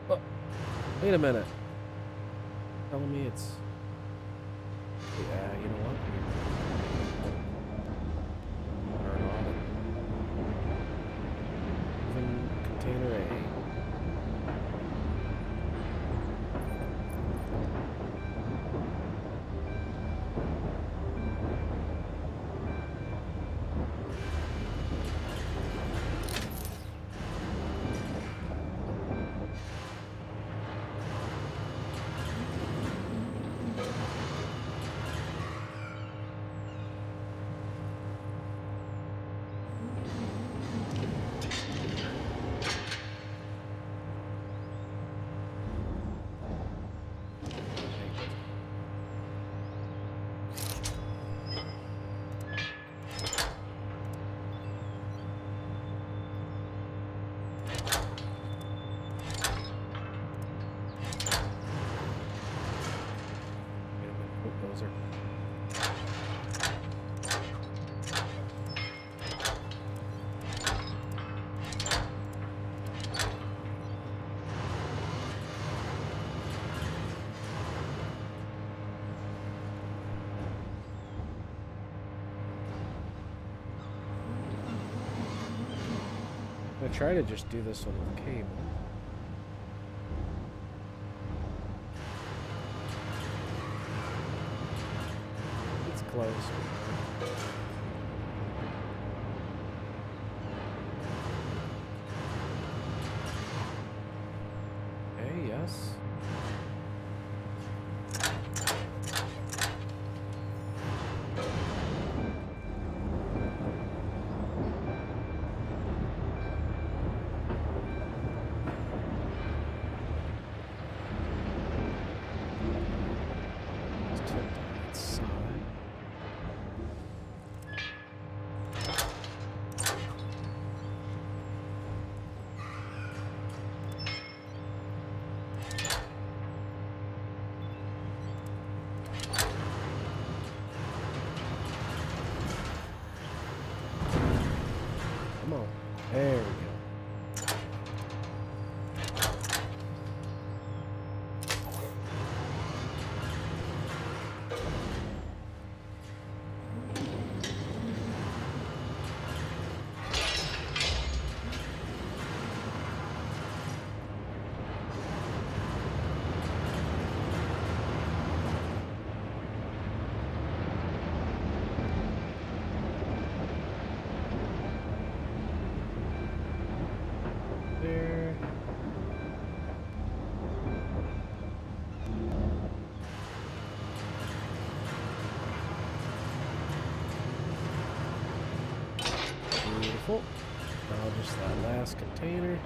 oh, wait a minute. Telling me it's... Yeah, you know what? Turn on it. Even container A. I'm gonna try to just do this one with cable. It's close. Okay, yes. Beautiful. Now just that last container.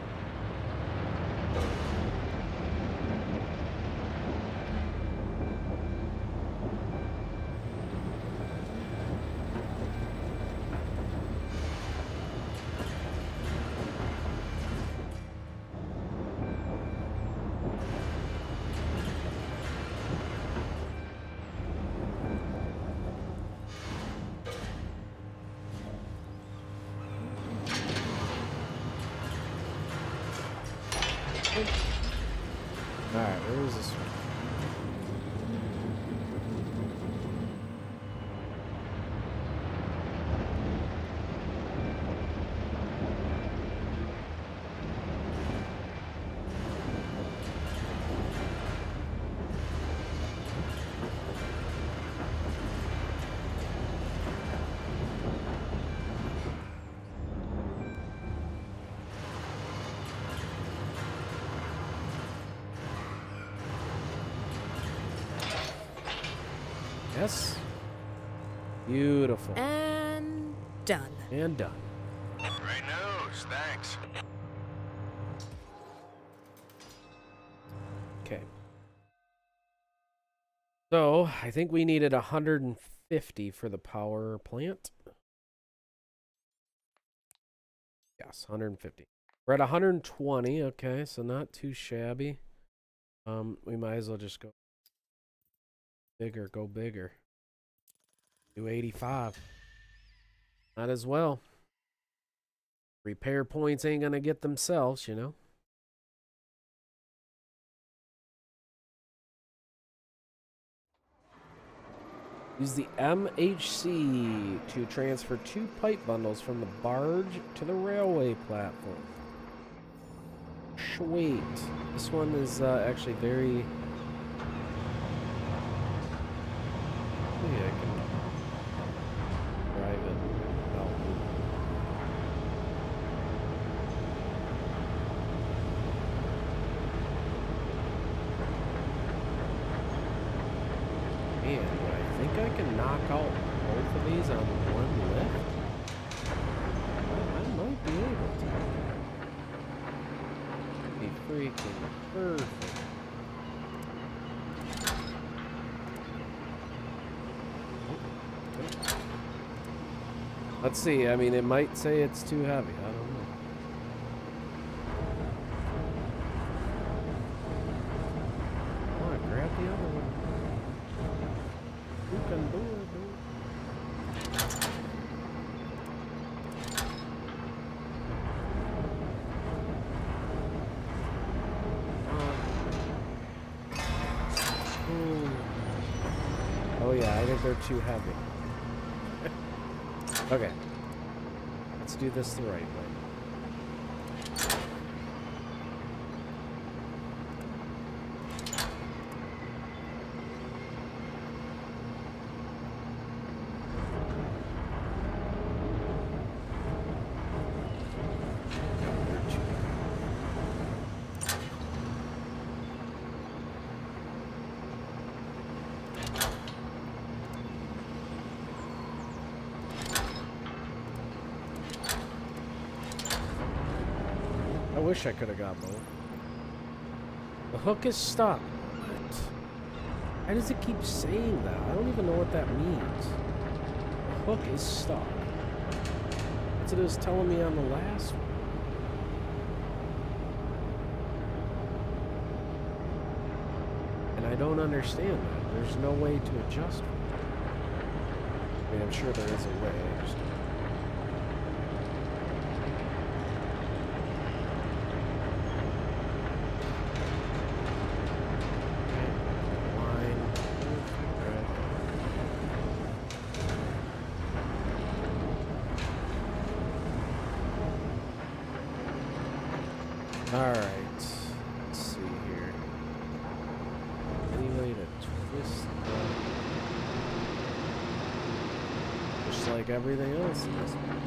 Alright, where is this one? Yes. Beautiful. And done. And done. Great news, thanks. Okay. So, I think we needed 150 for the power plant. Yes, 150. We're at 120. Okay, so not too shabby. We might as well just go bigger, go bigger. Do 85. Not as well. Repair points ain't gonna get themselves, you know. Use the MHC to transfer 2 pipe bundles from the barge to the railway platform. Sweet. This one is actually very... Maybe I can drive it out. Man, do I think I can knock out both of these on one lift? I might be able to. Be freaking perfect. Let's see, I mean, it might say it's too heavy. I don't know. Come on, grab the other one. You can do it, dude. Oh yeah, I think they're too heavy. Okay. Let's do this the right way. I wish I could have got both. The hook is stuck. What? Why does it keep saying that? I don't even know what that means. The hook is stuck. That's what it was telling me on the last one. And I don't understand that. There's no way to adjust it. I mean, I'm sure there is a way. I just Alright, let's see here. Any way to twist that? Just like everything else in this one.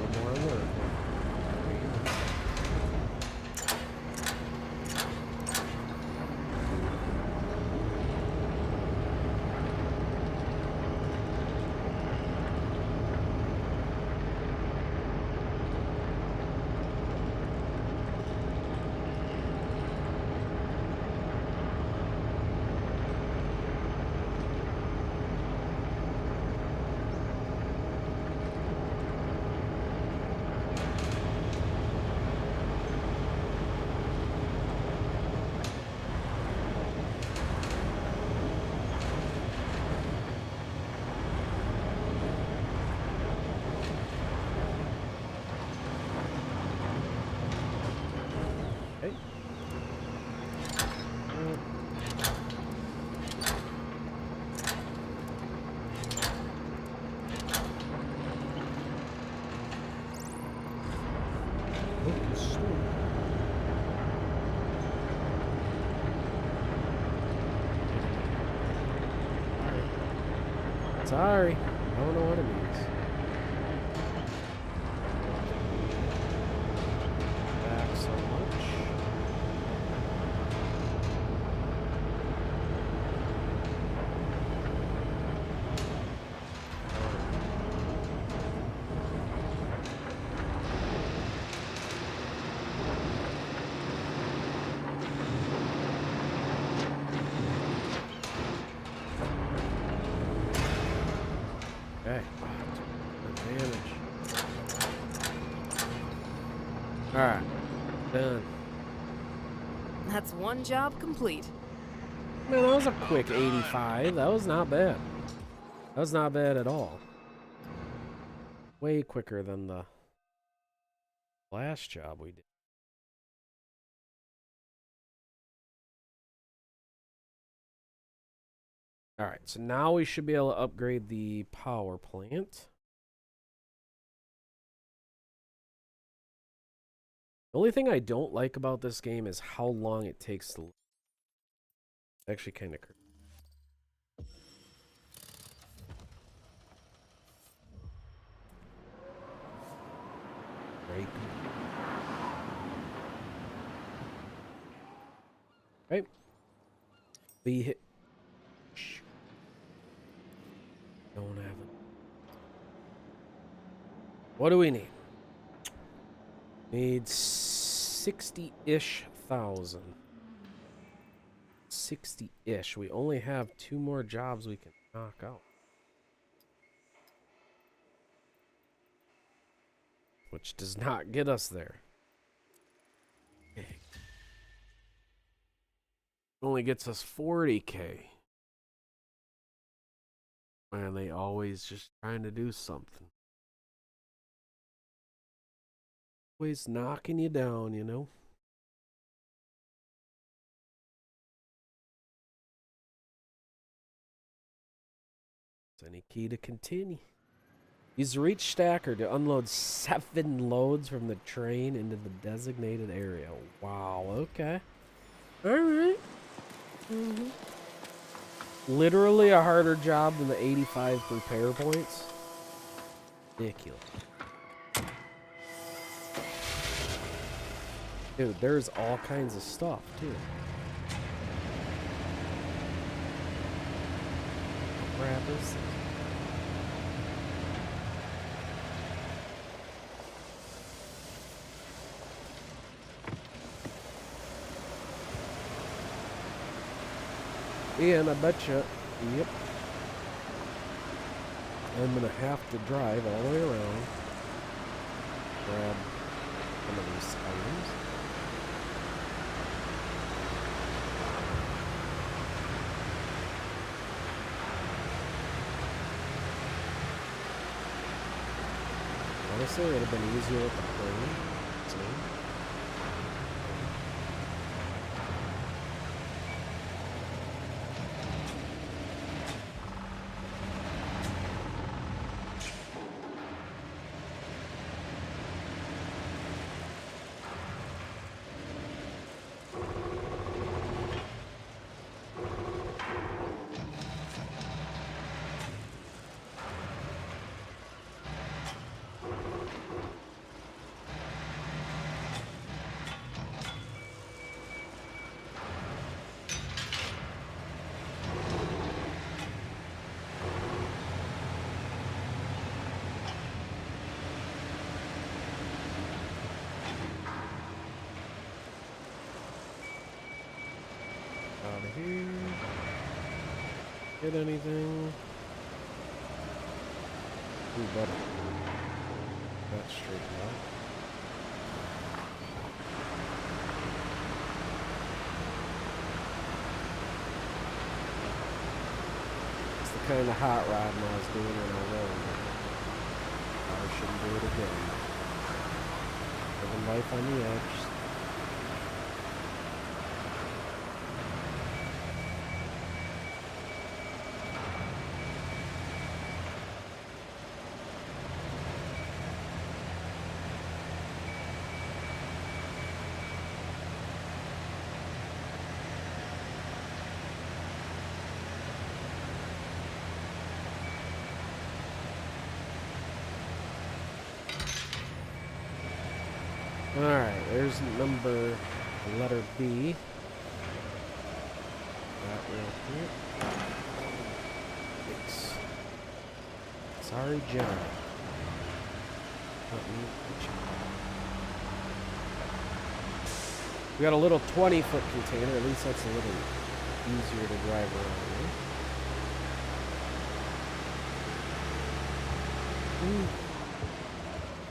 One more word. Hocus Stone. Sorry. I don't know what it means. Back so much. Okay. Good damage. Alright. Done. That's one job complete. Man, that was a quick 85. That was not bad. That was not bad at all. Way quicker than the last job we did. Alright, so now we should be able to upgrade the power plant. The only thing I don't like about this game is how long it takes to load. Actually kind of crazy. Right. Right. The hit. Don't have it. What do we need? Need 60-ish thousand. 60-ish. We only have 2 more jobs we can knock out. Which does not get us there. Okay. Only gets us 40K. Man, they always just trying to do something. Always knocking you down, you know? Is any key to continue? Use the reach stacker to unload 7 loads from the train into the designated area. Wow, okay. Alright. Literally a harder job than the 85 repair points. Ridiculous. Dude, there's all kinds of stuff, too. What crap is this? And I betcha, yep, I'm gonna have to drive all the way around, grab some of these items. Honestly, it would have been easier with the plane. See? Out of here. Get anything? Ooh, buddy. That's straight out. It's the kind of hot rodding I was doing on the road. I shouldn't do it again. Living life on the edge. Alright, there's letter B. That real quick. Thanks. Sorry, Jenna. We got a little 20-foot container. At least that's a little easier to drive around with. Ooh.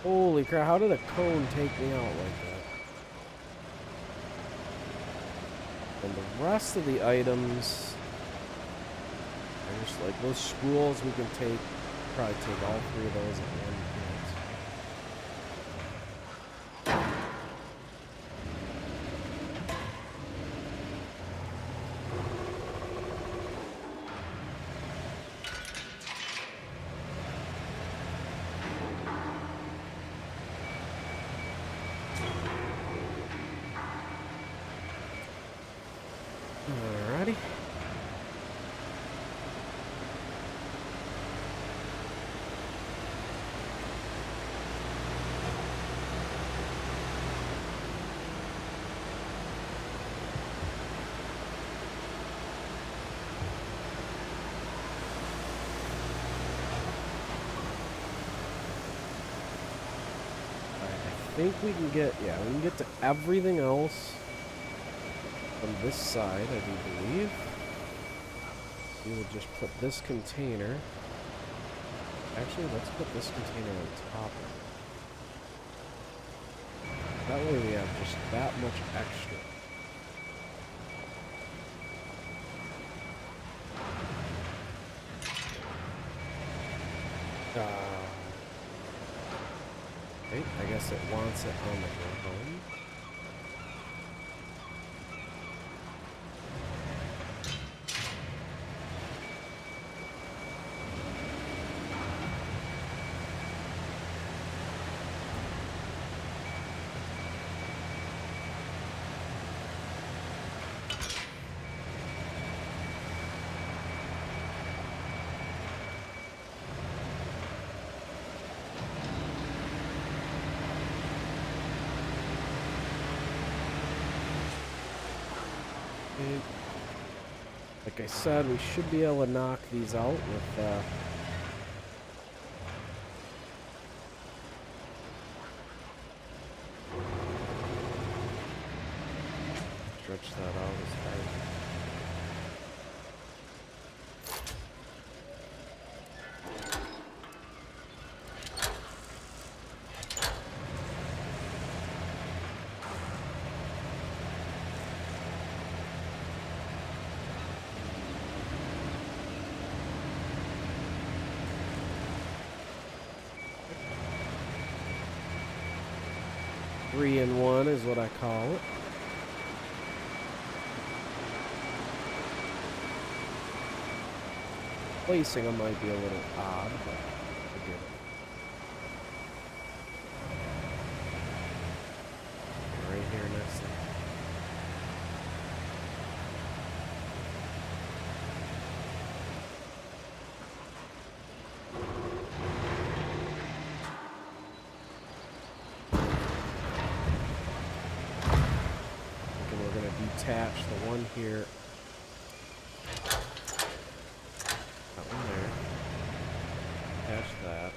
Holy crap, how did a cone take me out like that? And the rest of the items are just like those spools we can take. Probably take all 3 of those at one hit. Alrighty. I think we can get, yeah, we can get to everything else from this side, I do believe. We will just put this container. Actually, let's put this container on top of it. That way we have just that much extra. Okay, I guess it wants it on the ground. Like I said, we should be able to knock these out with stretch that out as far as 3-in-1 is what I call it. Placing them might be a little odd, but I get it. Right here next to attach the one here. That one there. Attach that.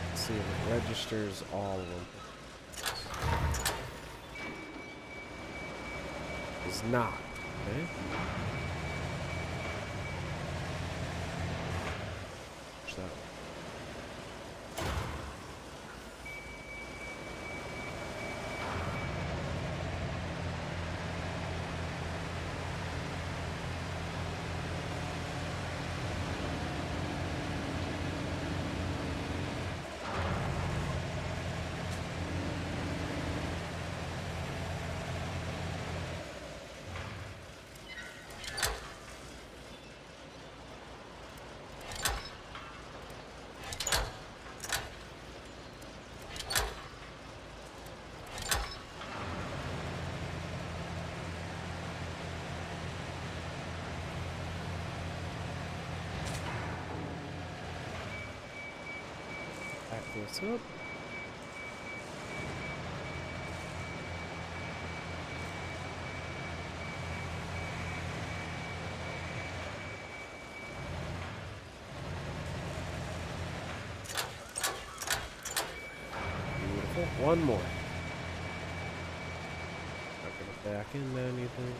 Let's see if it registers all of them. It's not. Okay. That. this up. Beautiful. One more. Not gonna back into anything.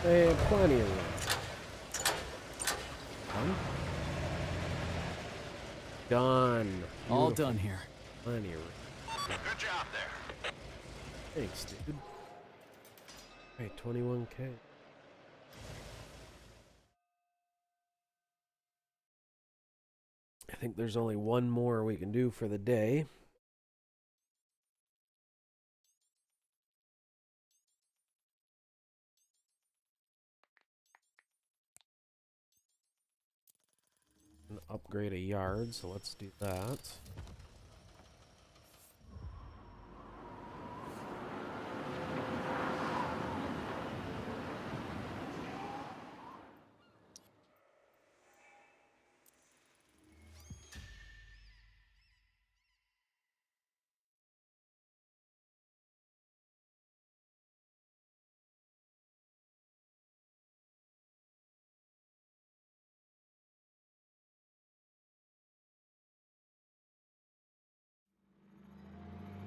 They have plenty of room. Done. All Beautiful. done here. Plenty of room. Good job there. Thanks, dude. Hey, 21K. I think there's only one more we can do for the day. And upgrade a yard, so let's do that.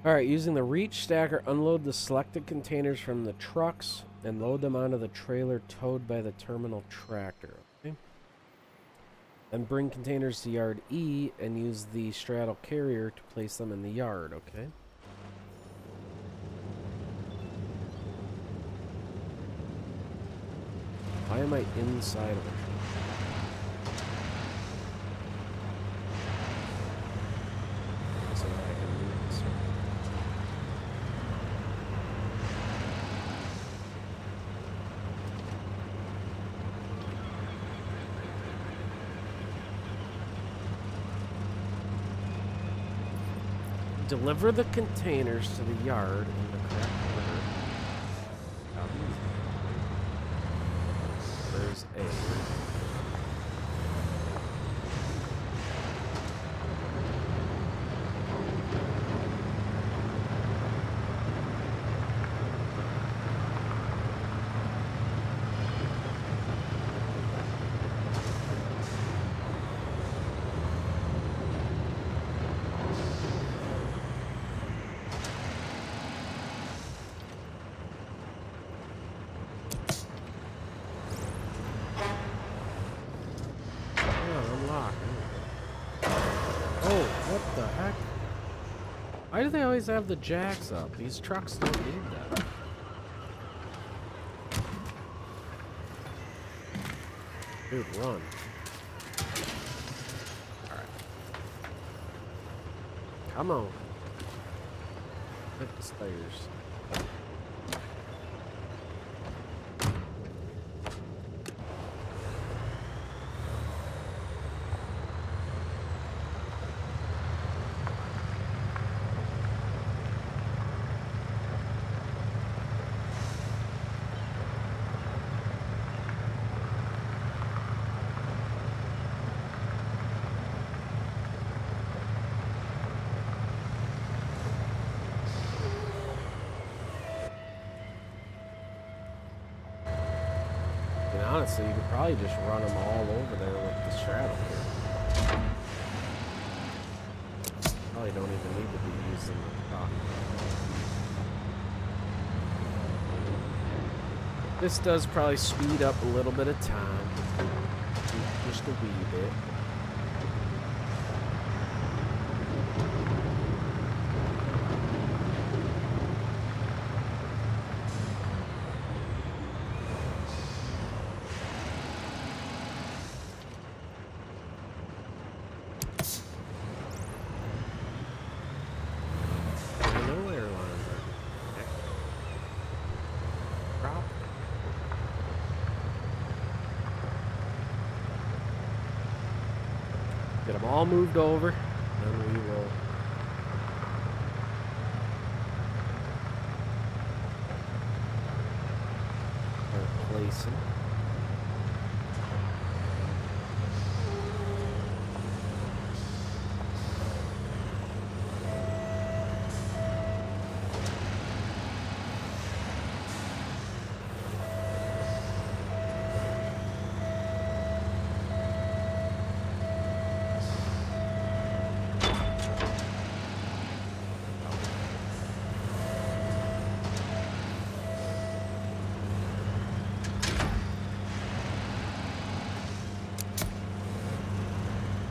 Alright, using the reach stacker, unload the selected containers from the trucks and load them onto the trailer towed by the terminal tractor. Okay. Then bring containers to yard E and use the straddle carrier to place them in the yard, okay? Why am I inside of it? So that I can move this. Deliver the containers to the yard in the correct order. There's A. What the heck? Why do they always have the jacks up? These trucks don't need that. Dude, run. Alright. Come on. Hit the stairs. Honestly, you could probably just run them all over there with the straddle here. Probably don't even need to be using the top. This does probably speed up a little bit of time. Just a wee bit. Get them all moved over, then we will start placing.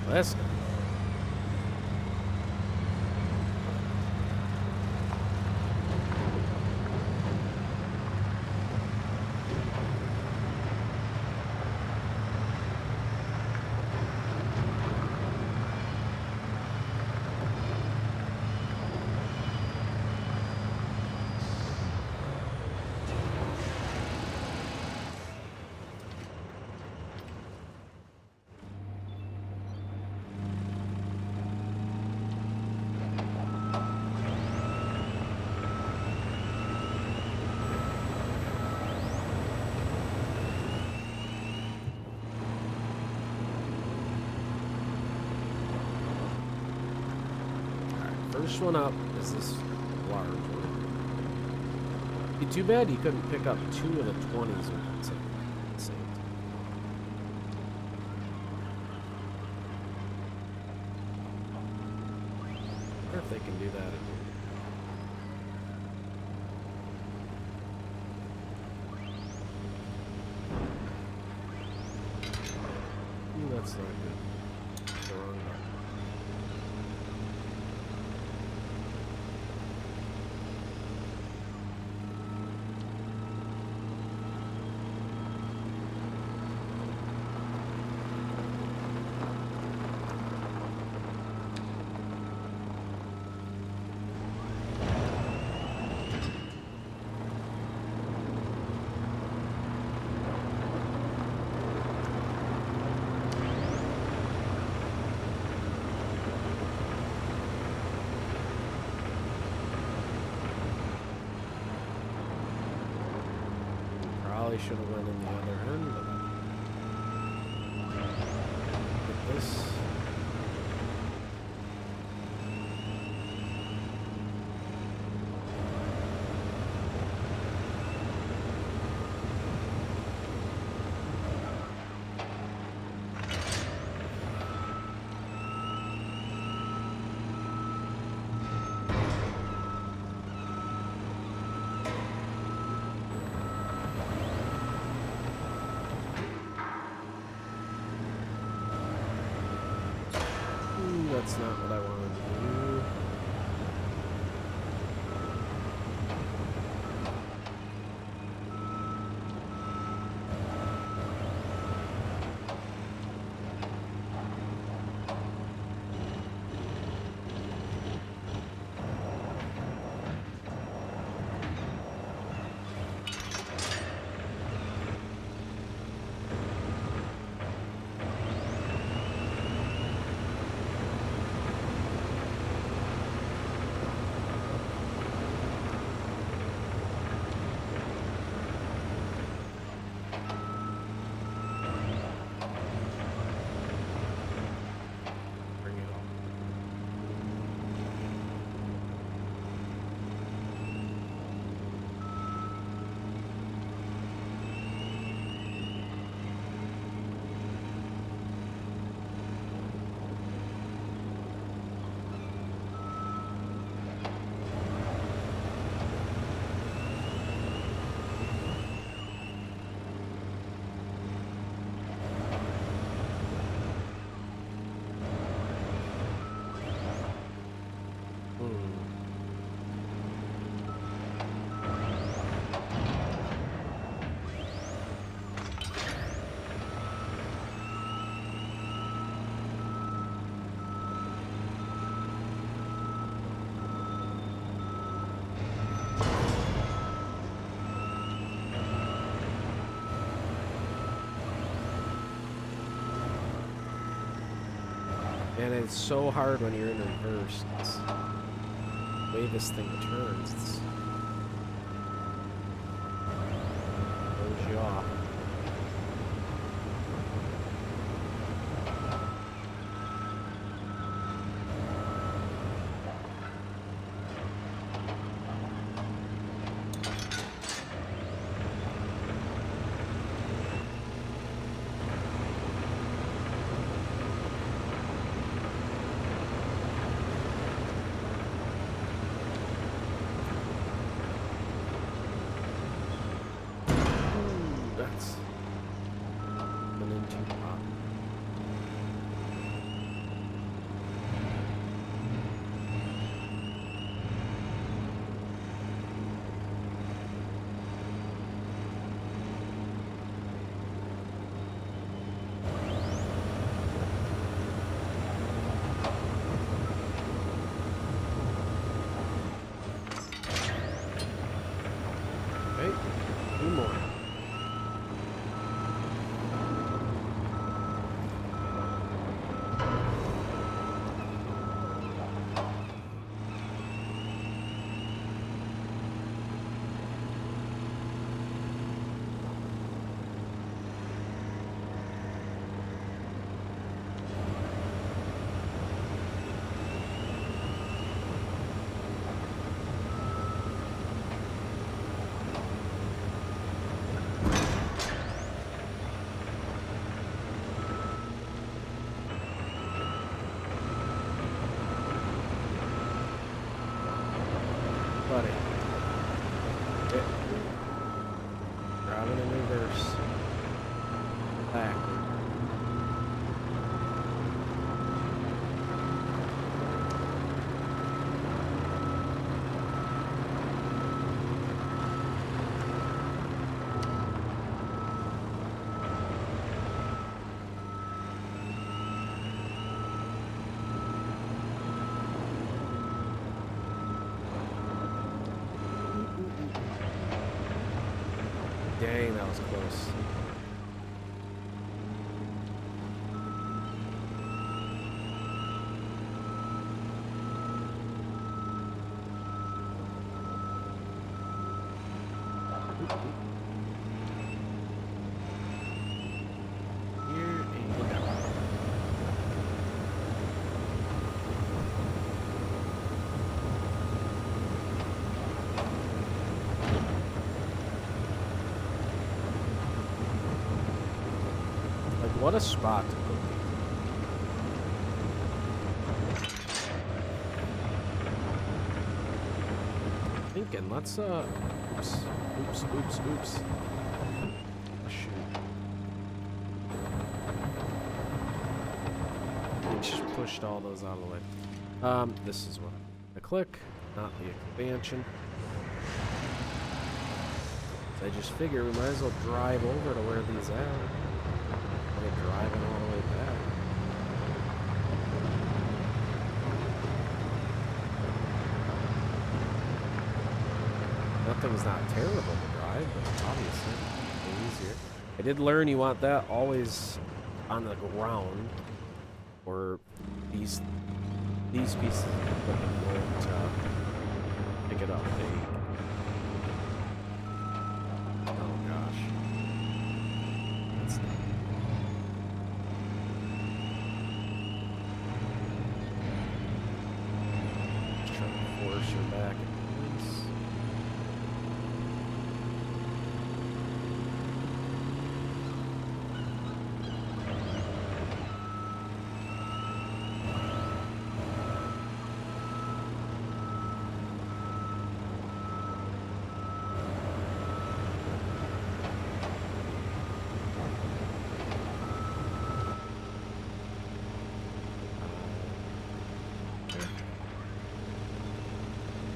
Let's go. First one up is this large one. Be too bad you couldn't pick up 2 of the 20s or something. I wonder if they can do that again. That's not good. The wrong button. Probably should have went in the other end, but get this. That's not what I wanted to do. And it's so hard when you're in reverse. It's the way this thing turns. It's throws you off. That's been in too hot. Okay, 2 more. Buddy. Okay. Driving in reverse. Back. Dang, that was close. Here and down. Like, what a spot to put these. Thinking, let's, oops. Oh, shoot. I just pushed all those out of the way. This is what I click, not the expansion. So I just figure we might as well drive over to where these are. They're driving all the way back. Nothing's not terrible to drive, but obviously it's easier. I did learn you want that always on the ground, or these pieces of equipment won't pick it up. Oh gosh. That's not. Just trying to force her back in place.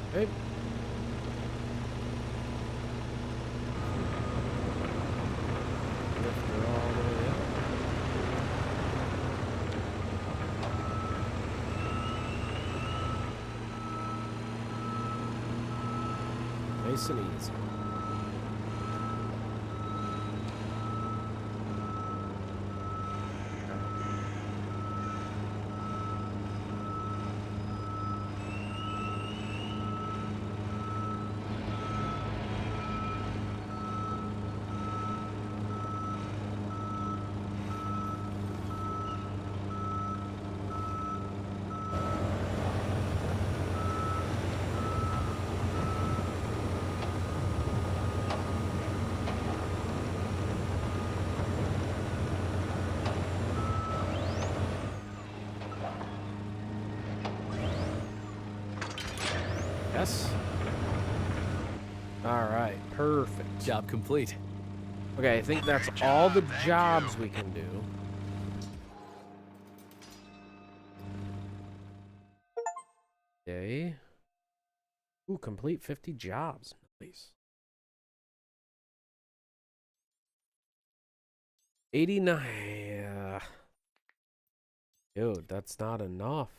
Okay. Lift her all the way up. Nice and easy. Yes. All right, perfect. Job complete. Okay, I think that's all the jobs we can do. Okay. Ooh, complete 50 jobs. Nice. 89. Dude, that's not enough.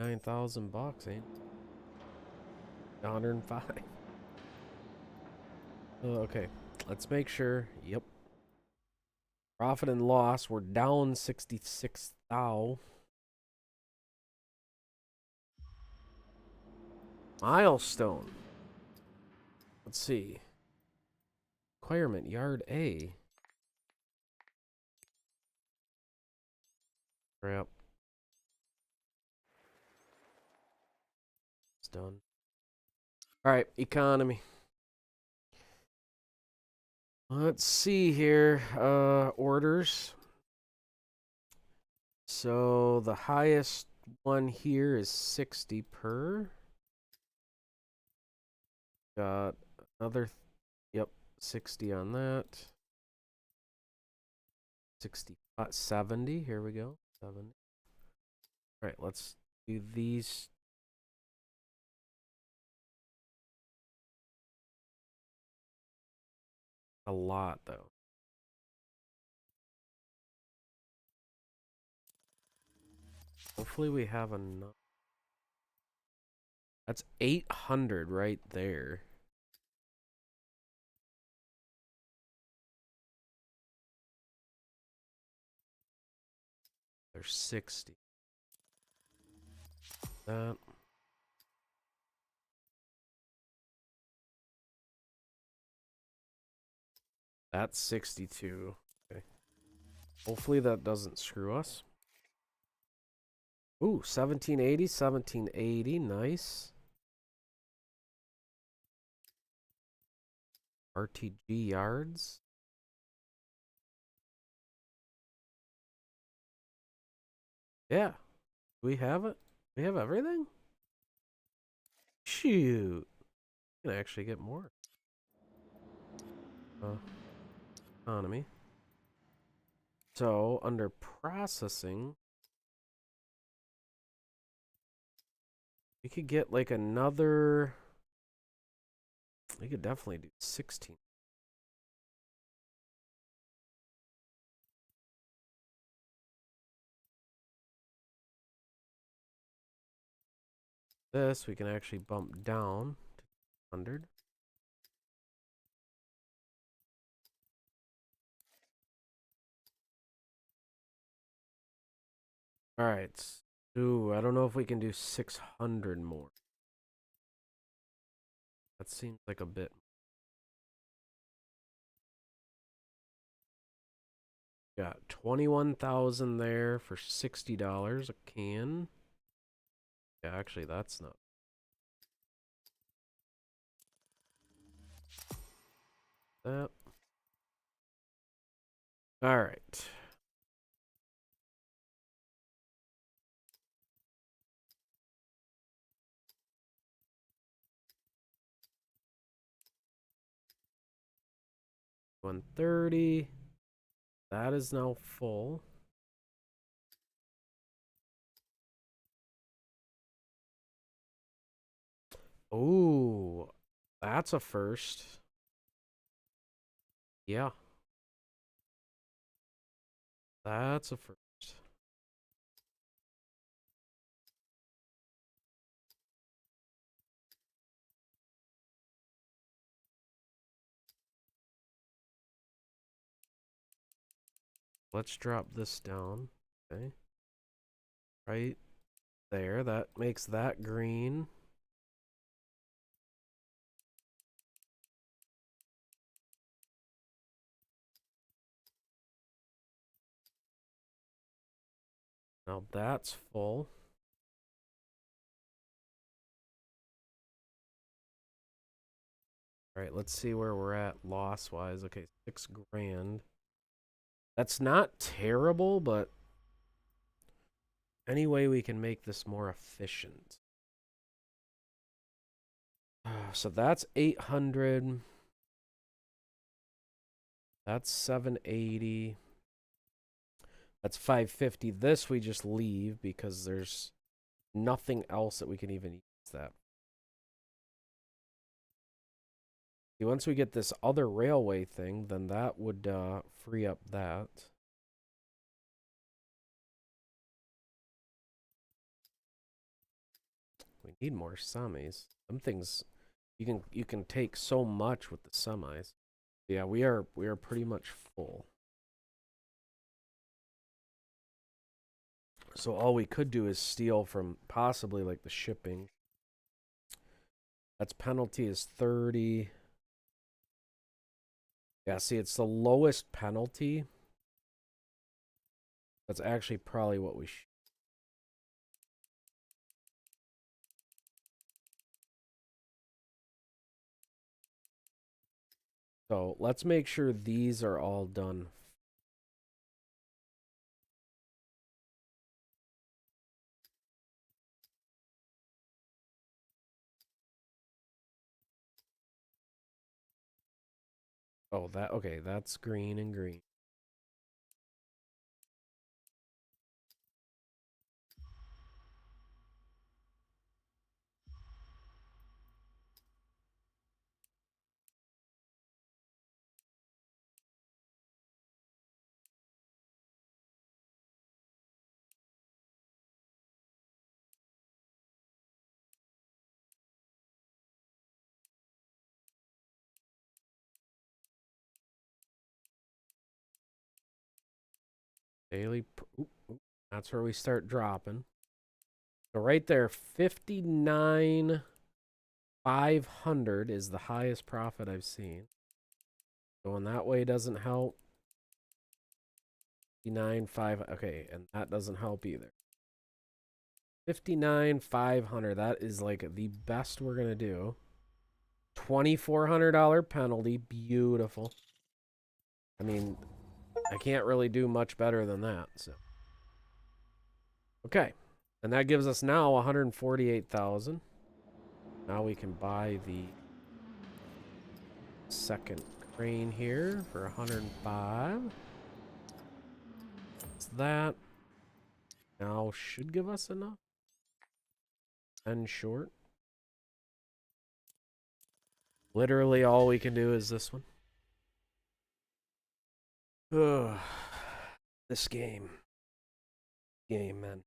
9,000 bucks, ain't 105. Okay, let's make sure. Yep. Profit and loss, we're down 66,000. Milestone. Let's see. Requirement, yard A. Crap. It's done. Alright, economy. Let's see here. Orders. So the highest one here is 60 per. Got another, yep, 60 on that. 60, 70, here we go, 70. All right, let's do these. A lot, though. Hopefully we have enough. That's 800 right there. There's 60. That. That's 62. Okay. Hopefully that doesn't screw us. Ooh, 1780, 1780. Nice. RTG yards. Yeah. We have it. We have everything? Shoot. We can actually get more. Economy. So, under processing, we could get like another. We could definitely do 16. This we can actually bump down to 100. All right. Ooh, I don't know if we can do 600 more. That seems like a bit. Got 21,000 there for $60 a can. Yeah, actually, that's not. That. All right. $130. That is now full. Ooh, that's a first. Yeah. That's a first. Let's drop this down. Okay. Right there. That makes that green. Now that's full. All right, let's see where we're at loss-wise. Okay, 6 grand. That's not terrible, but any way we can make this more efficient. So that's 800. That's 780. That's 550. This we just leave because there's nothing else that we can even use that. See, once we get this other railway thing, then that would free up that. We need more semis. Some things you can take so much with the semis. Yeah, we are pretty much full. So all we could do is steal from possibly like the shipping. That's penalty is 30. Yeah, see, it's the lowest penalty. That's actually probably what we should. So let's make sure these are all done. Oh, okay, that's green and green. Daily, that's where we start dropping. So right there, 59,500 is the highest profit I've seen. Going that way doesn't help. 59,500. Okay, and that doesn't help either. 59,500. That is like the best we're gonna do. $2,400 penalty. Beautiful. I mean, I can't really do much better than that. So, okay, and that gives us now 148,000. Now we can buy the second crane here for 105. That's that. Now should give us enough. 10 short. Literally all we can do is this one. Ugh. This game, man.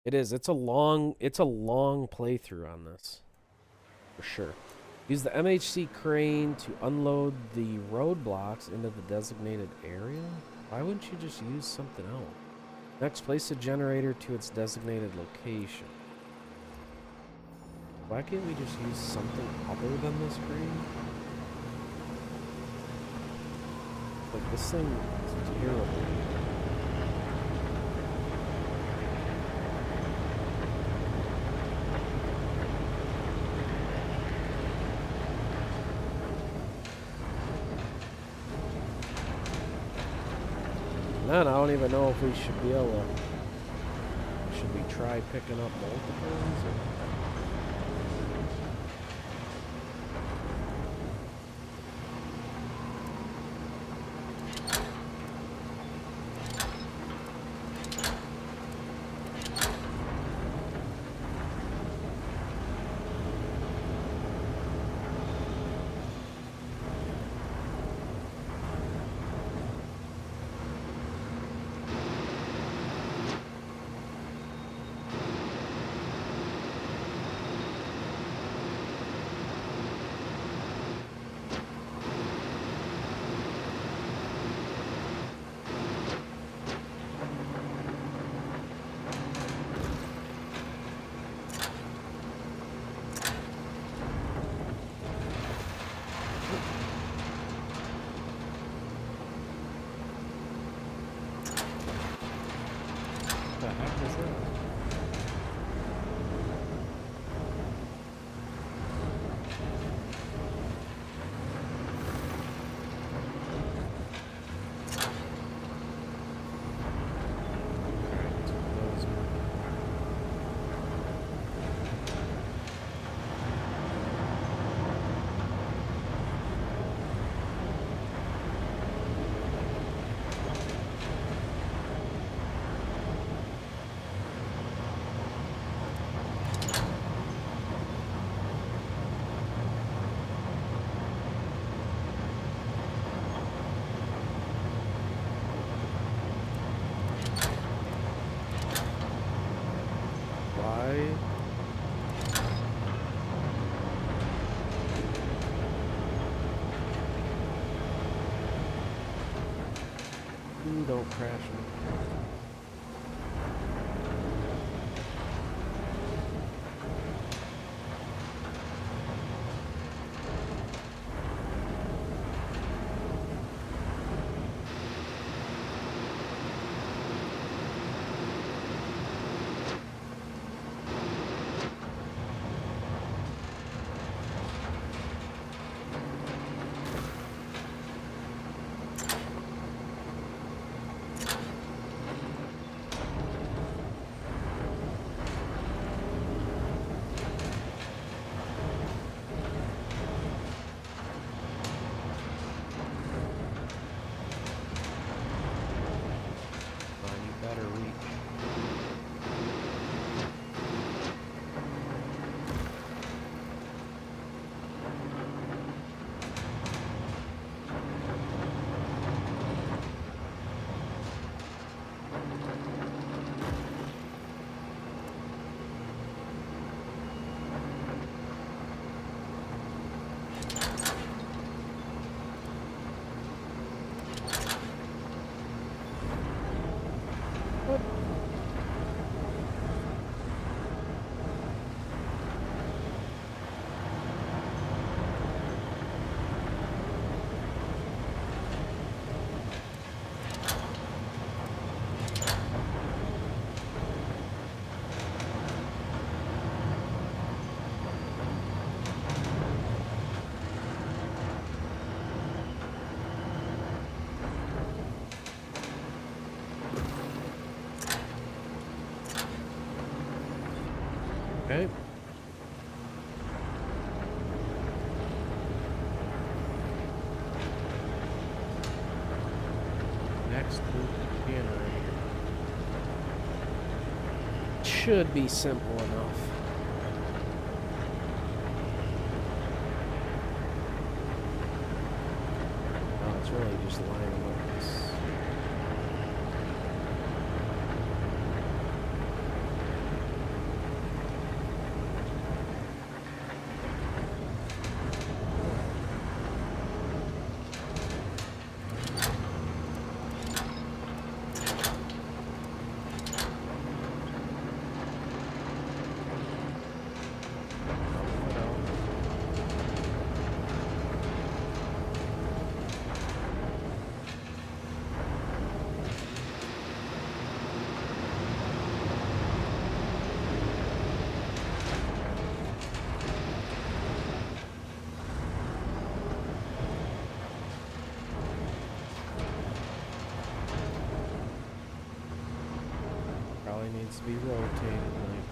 It is. It's a long playthrough on this, for sure. Use the MHC crane to unload the roadblocks into the designated area. Why wouldn't you just use something else? Next, place a generator to its designated location. Why can't we just use something other than this crane? Like, this thing is terrible. And then I don't even know if we should be able to... Should we try picking up multiples? Or... Ooh, don't crash me. Okay. Next loop generator. Should be simple enough. Oh, it's really just lining up this. Probably needs to be rotated like.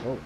Oh.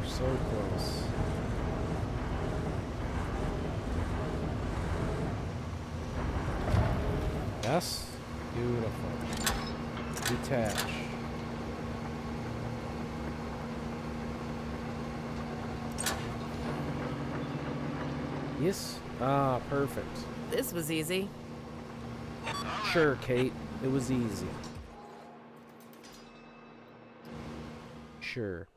So close. Yes? Beautiful. Detach. Yes? Ah, perfect. This was easy. Sure, Kate. It was easy. Sure.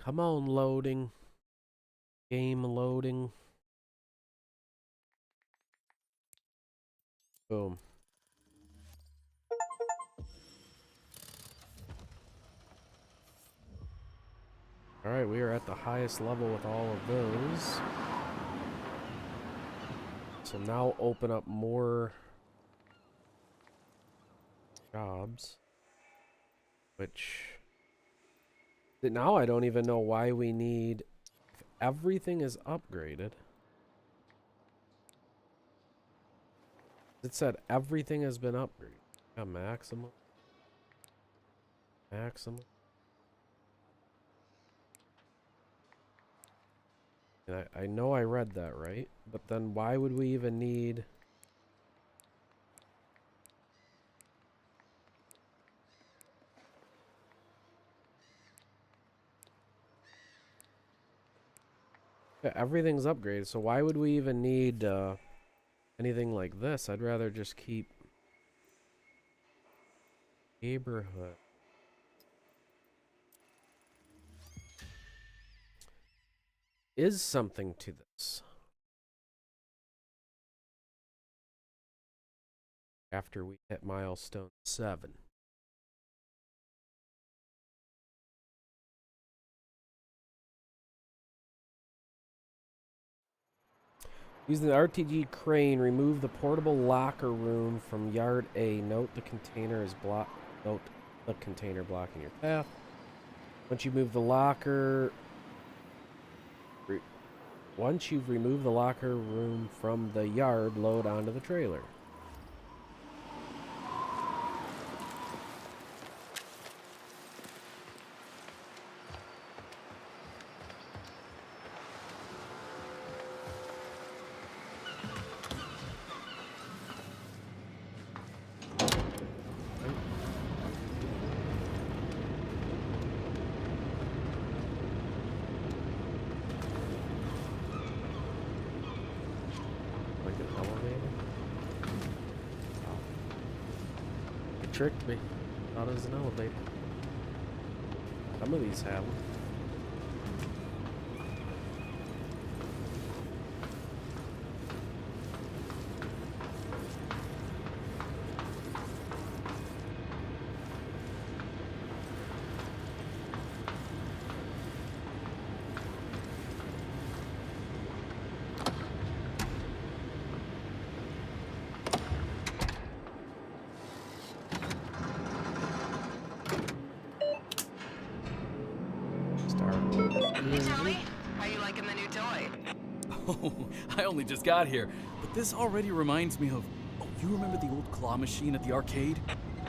Come on, loading. Game loading. Boom. Alright, we are at the highest level with all of those. So now open up more jobs. Which... Now I don't even know why we need... If everything is upgraded... It said everything has been upgraded. Yeah, maximum. Maximum. And I know I read that right, but then why would we even need... Yeah, everything's upgraded, so why would we even need anything like this? I'd rather just keep neighborhood. Is something to this. After we hit milestone 7. Using the RTG crane, remove the portable locker room from yard A. Note the container is Note the container blocking your path. Once you move the locker, once you've removed the locker room from the yard, load onto the trailer. Tricked me. Thought it was an elevator. Some of these have them. I only just got here, but this already reminds me of... Oh, you remember the old claw machine at the arcade?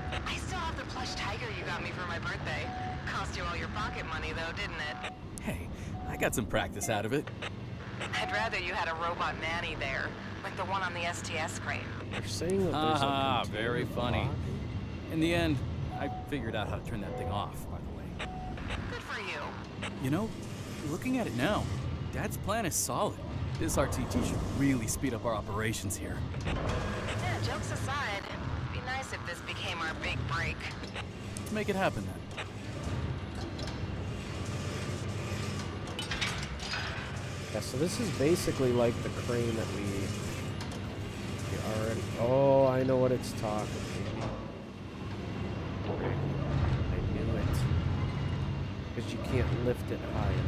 I still have the plush tiger you got me for my birthday. Cost you all your pocket money, though, didn't it? Hey, I got some practice out of it. I'd rather you had a robot nanny there, like the one on the STS crane. They're saying that there's a very funny. In the end, I figured out how to turn that thing off, by the way. Good for you. You know, looking at it now, Dad's plan is solid. This RTG should really speed up our operations here. Yeah, jokes aside, it'd be nice if this became our big break. Let's make it happen then. Yeah, so this is basically like the crane that we already... Oh, I know what it's talking about. I knew it. Because you can't lift it high enough.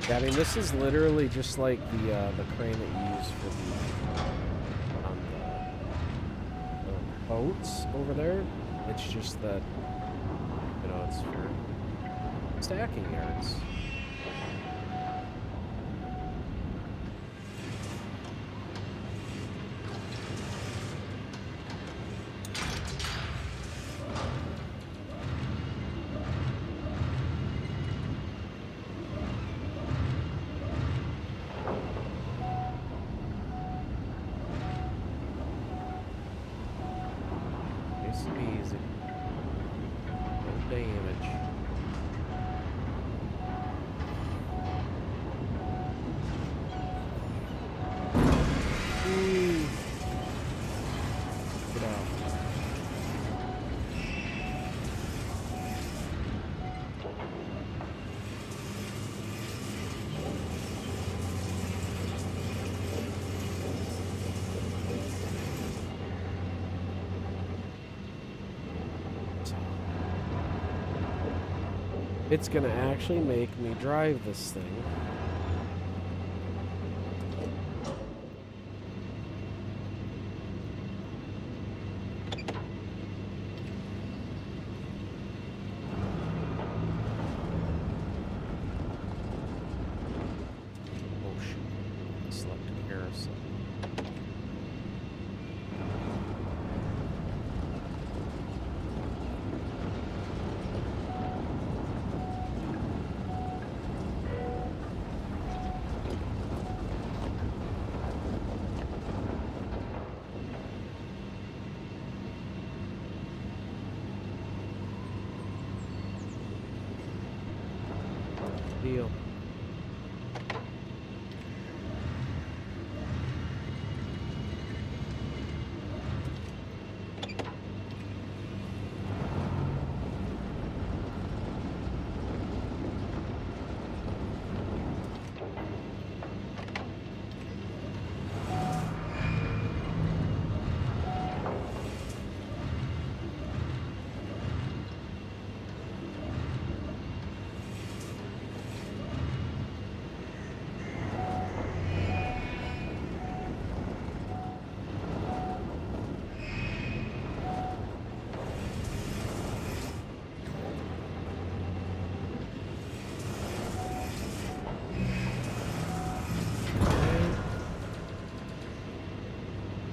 Yeah, I mean, this is literally just like the crane that you use for the boats over there. It's just that, you know, it's for stacking yards. Easy. No damage. Ooh. Get out. It's gonna actually make me drive this thing. Oh shoot. Select carousel. Deal.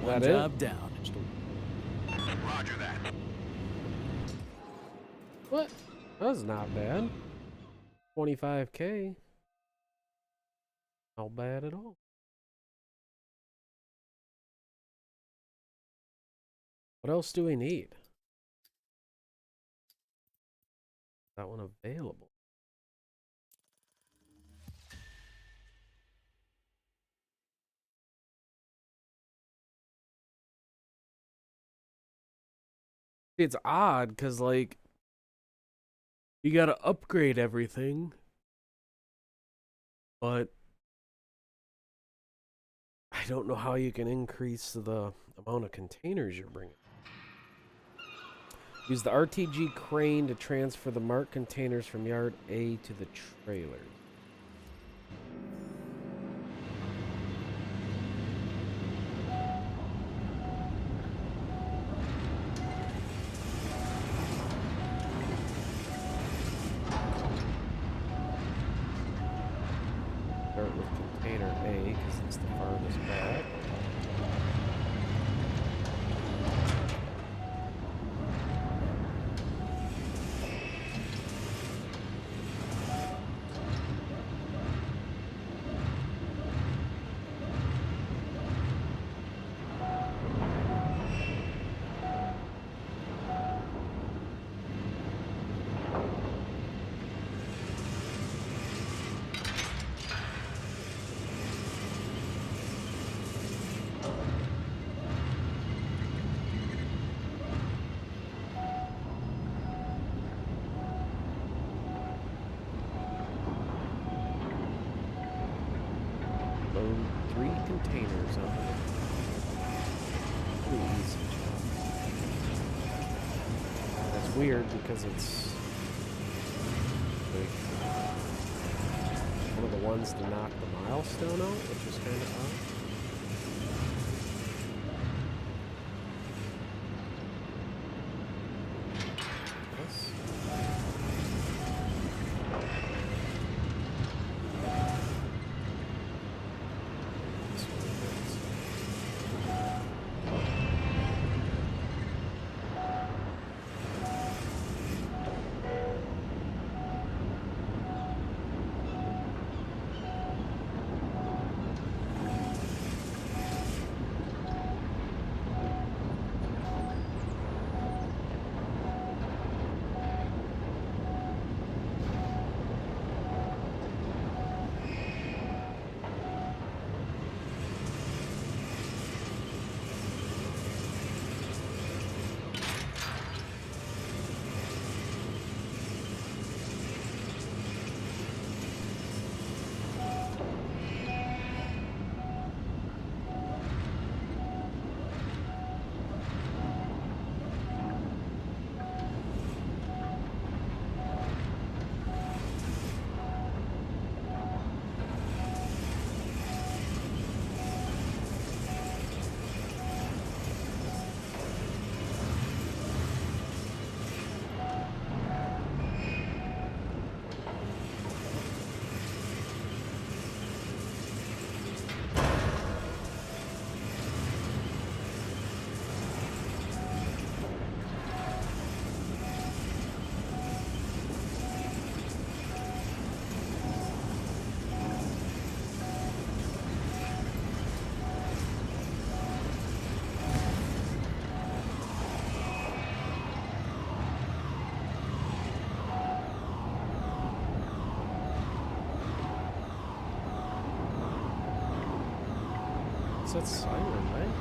One That it? job down. Roger that. What? That was not bad. 25K. Not bad at all. What else do we need? That one available. It's odd because, like, you gotta upgrade everything, but I don't know how you can increase the amount of containers you're bringing. Use the RTG crane to transfer the marked containers from yard A to the trailer. Start with container A because it's the farthest back. Load 3 containers on it. Pretty easy job. That's weird because it's like one of the ones to knock the milestone out, which is kind of odd. Yes. This one is. That siren, right?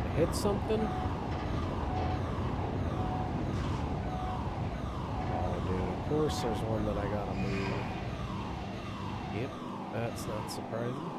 I hit something? Oh, dude, of course there's one that I gotta move. Yep, that's not surprising.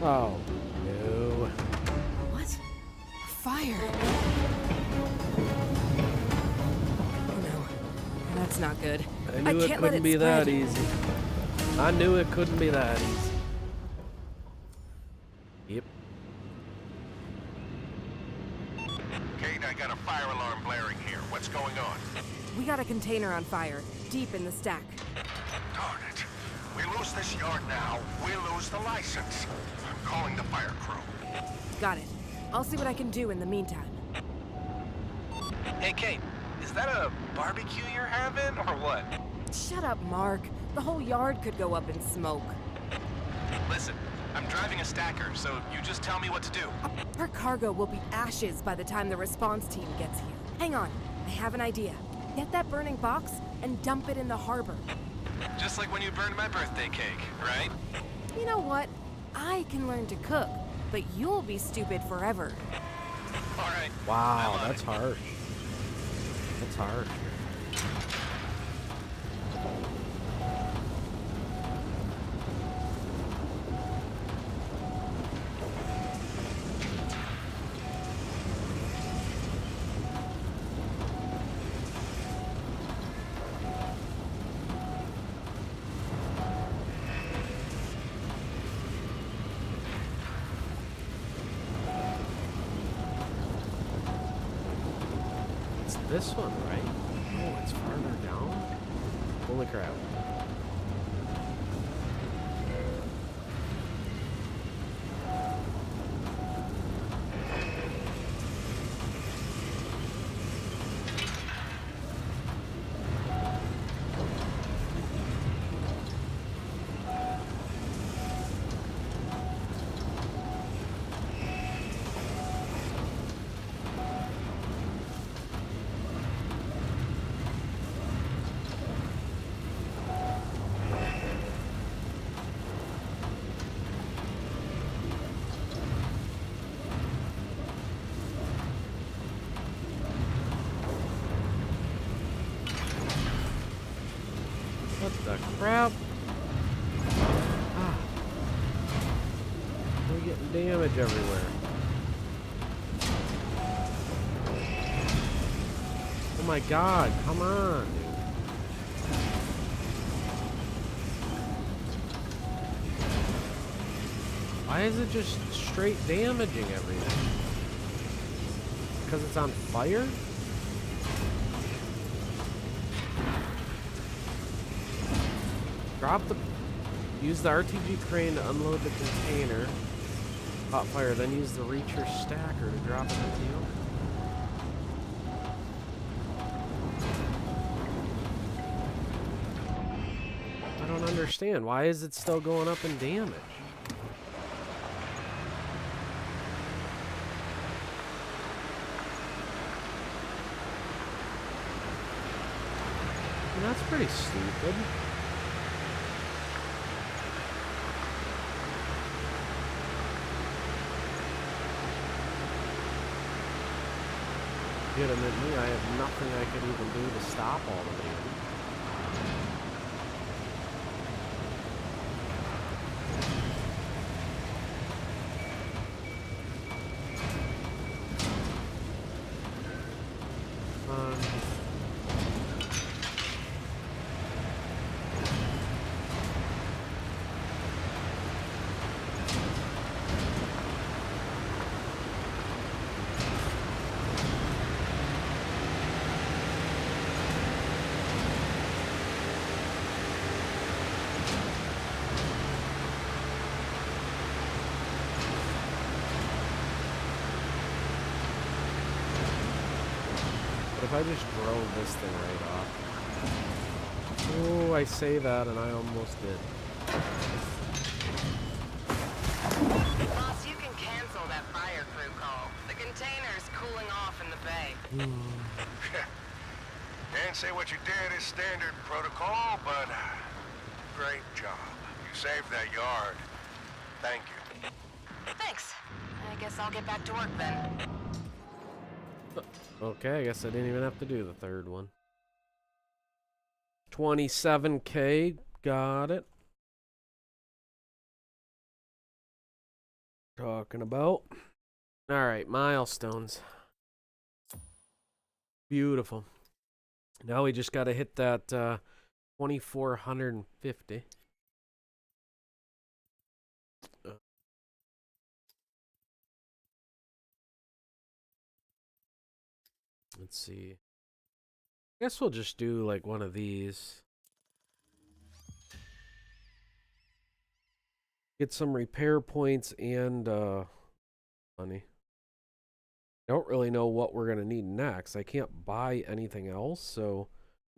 Oh, no. What? Fire! Oh no, that's not good. I knew it can't let couldn't it be that spread. easy. I knew it couldn't be that easy. Yep. Kate, I got a fire alarm blaring here. What's going on? We got a container on fire, deep in the stack. Darn it. We lose this yard now, we lose the license. I'm calling the fire crew. Got it. I'll see what I can do in the meantime. Hey, Kate, is that a barbecue you're having, or what? Shut up, Mark. The whole yard could go up in smoke. Listen, I'm driving a stacker, so you just tell me what to do. Our cargo will be ashes by the time the response team gets here. Hang on, I have an idea. Get that burning box and dump it in the harbor. Just like when you burned my birthday cake, right? You know what? I can learn to cook, but you'll be stupid forever. All right. Wow, I'm on that's it. harsh. That's harsh. it's this one, right? Oh, it's farther down? Holy crap. What the crap? Ah. We're getting damage everywhere. Oh my god, come on, dude. Why is it just straight damaging everything? Because it's on fire? Use the RTG crane to unload the container. Hot fire, then use the reacher stacker to drop it into the open. I don't understand. Why is it still going up in damage? I mean, that's pretty stupid. Legitimately, I have nothing I could even do to stop all the damage. If I just drove this thing right off. Oh, I say that and I almost did. Boss, you can cancel that fire crew call. The container's cooling off in the bay. Can't say what you did is standard protocol, but great job. You saved that yard. Thank you. Thanks. I guess I'll get back to work then. Okay, I guess I didn't even have to do the third one. 27K, got it. Talking about. Alright, milestones. Beautiful. Now we just gotta hit that 2,450. Let's see. I guess we'll just do like one of these. Get some repair points and money. Don't really know what we're gonna need next. I can't buy anything else, so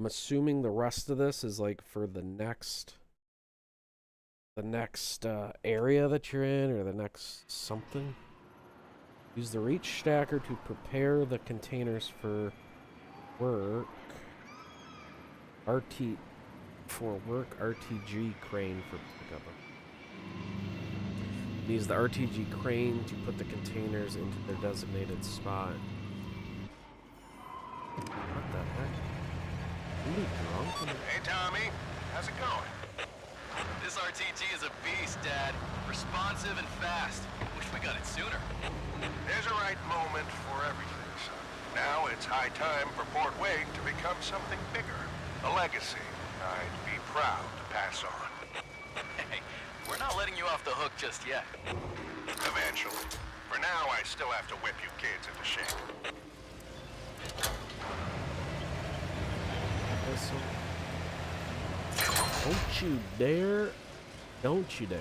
I'm assuming the rest of this is like for the next area that you're in, or the next something. Use the reach stacker to prepare the containers for work. RTG crane for pickup. Use the RTG crane to put the containers into their designated spot. What the heck? Are you drunk? Hey, Tommy. How's it going? This RTG is a beast, Dad. Responsive and fast. Wish we got it sooner. There's a right moment for everything, son. Now it's high time for Port Wade to become something bigger. A legacy I'd be proud to pass on. Hey, we're not letting you off the hook just yet. Eventually. For now, I still have to whip you kids into shape. Don't you dare. Don't you dare.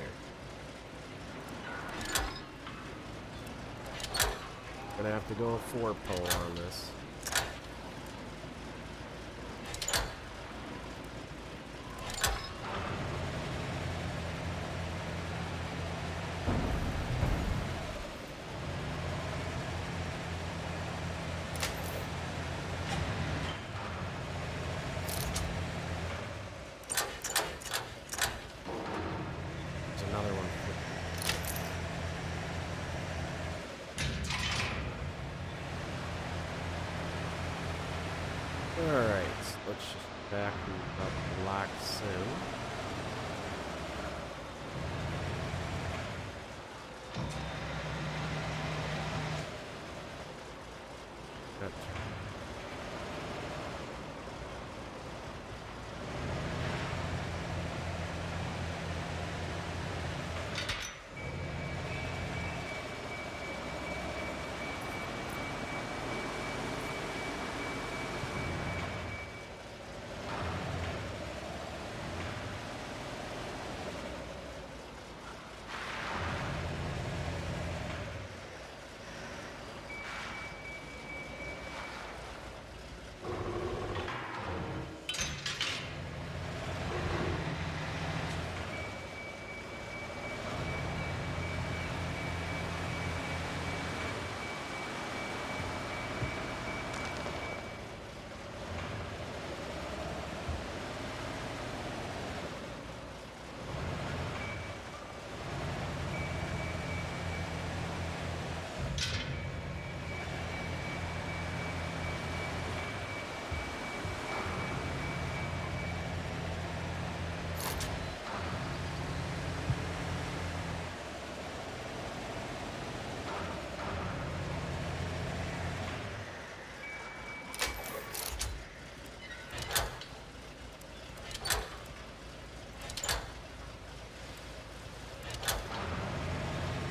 Gonna have to go a 4-pole on this. Alright, let's just back up block soon. That's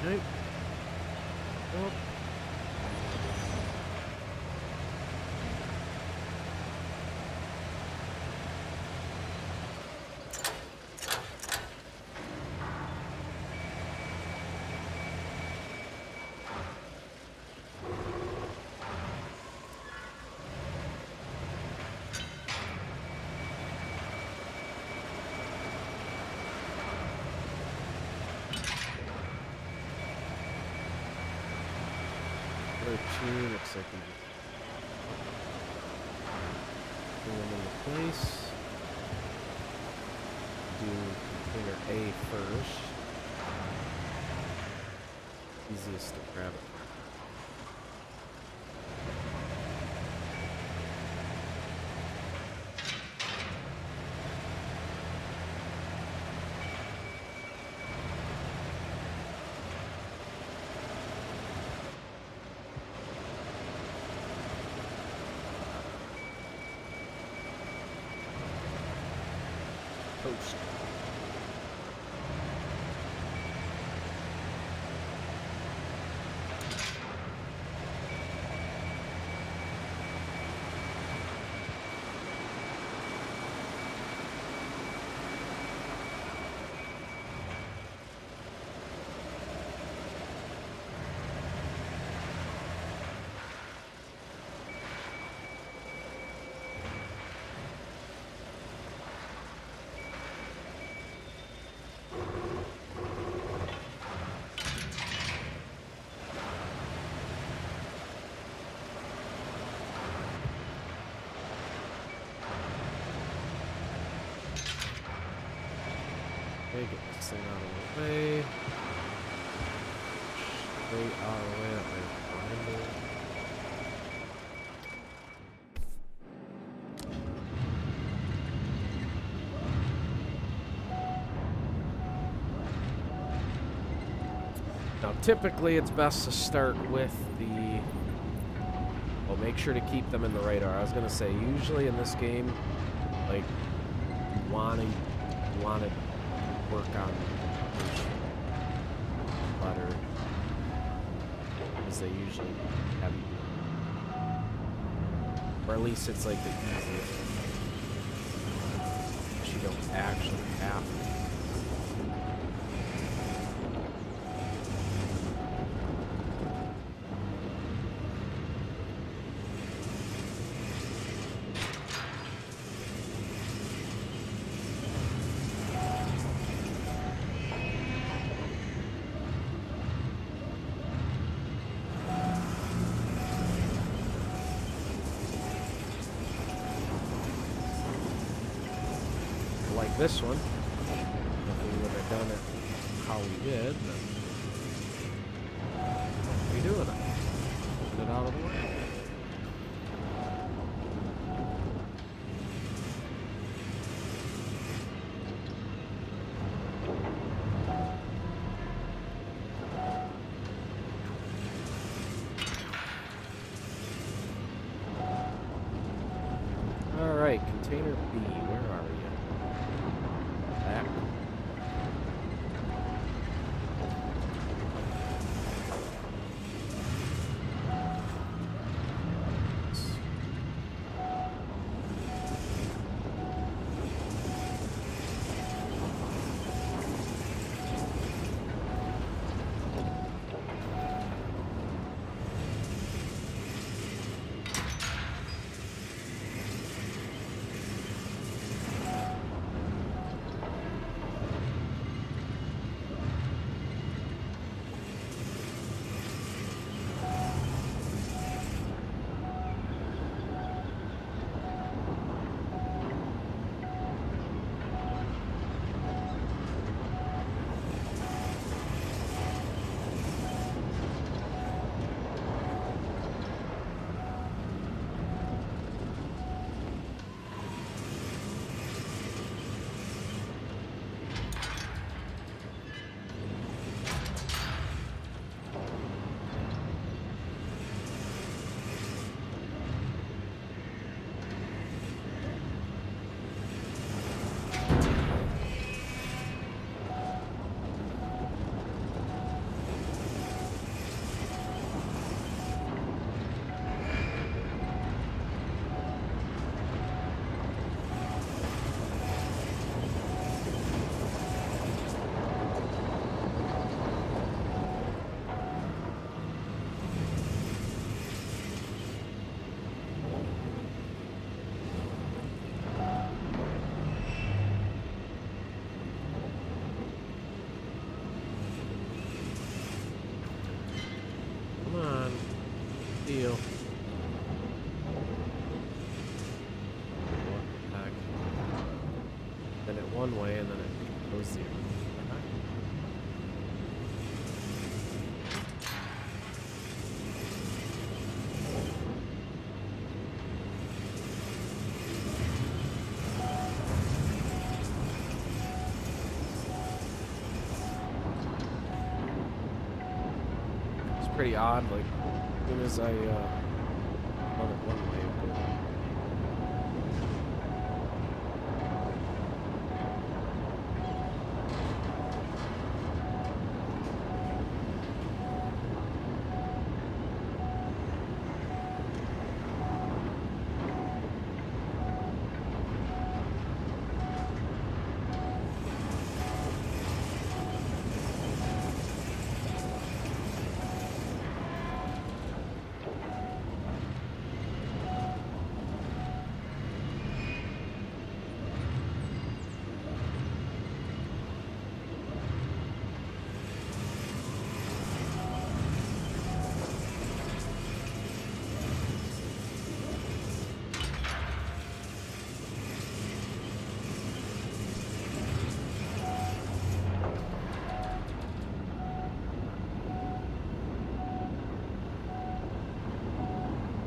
Nope. Nope. Looks like we bring them into place. Do container A first. Easiest to grab it. Toast. Okay, get this thing out of the way. Straight out of the way up my grinder. Now, typically, it's best to start with the. Well, make sure to keep them in the radar. I was gonna say, usually in this game, like, you want to work on butter, as they usually have you, or at least it's like the easiest. You you don't actually have to. Like this one, if we would have done it how we did, then we doing it. Get it out of the way. All right, container B, where are you? Back. Come on. Deal. What the heck? Then it one way and then it goes the other. Pretty odd, like, as soon as I run it one way, it goes.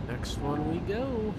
Next one we go.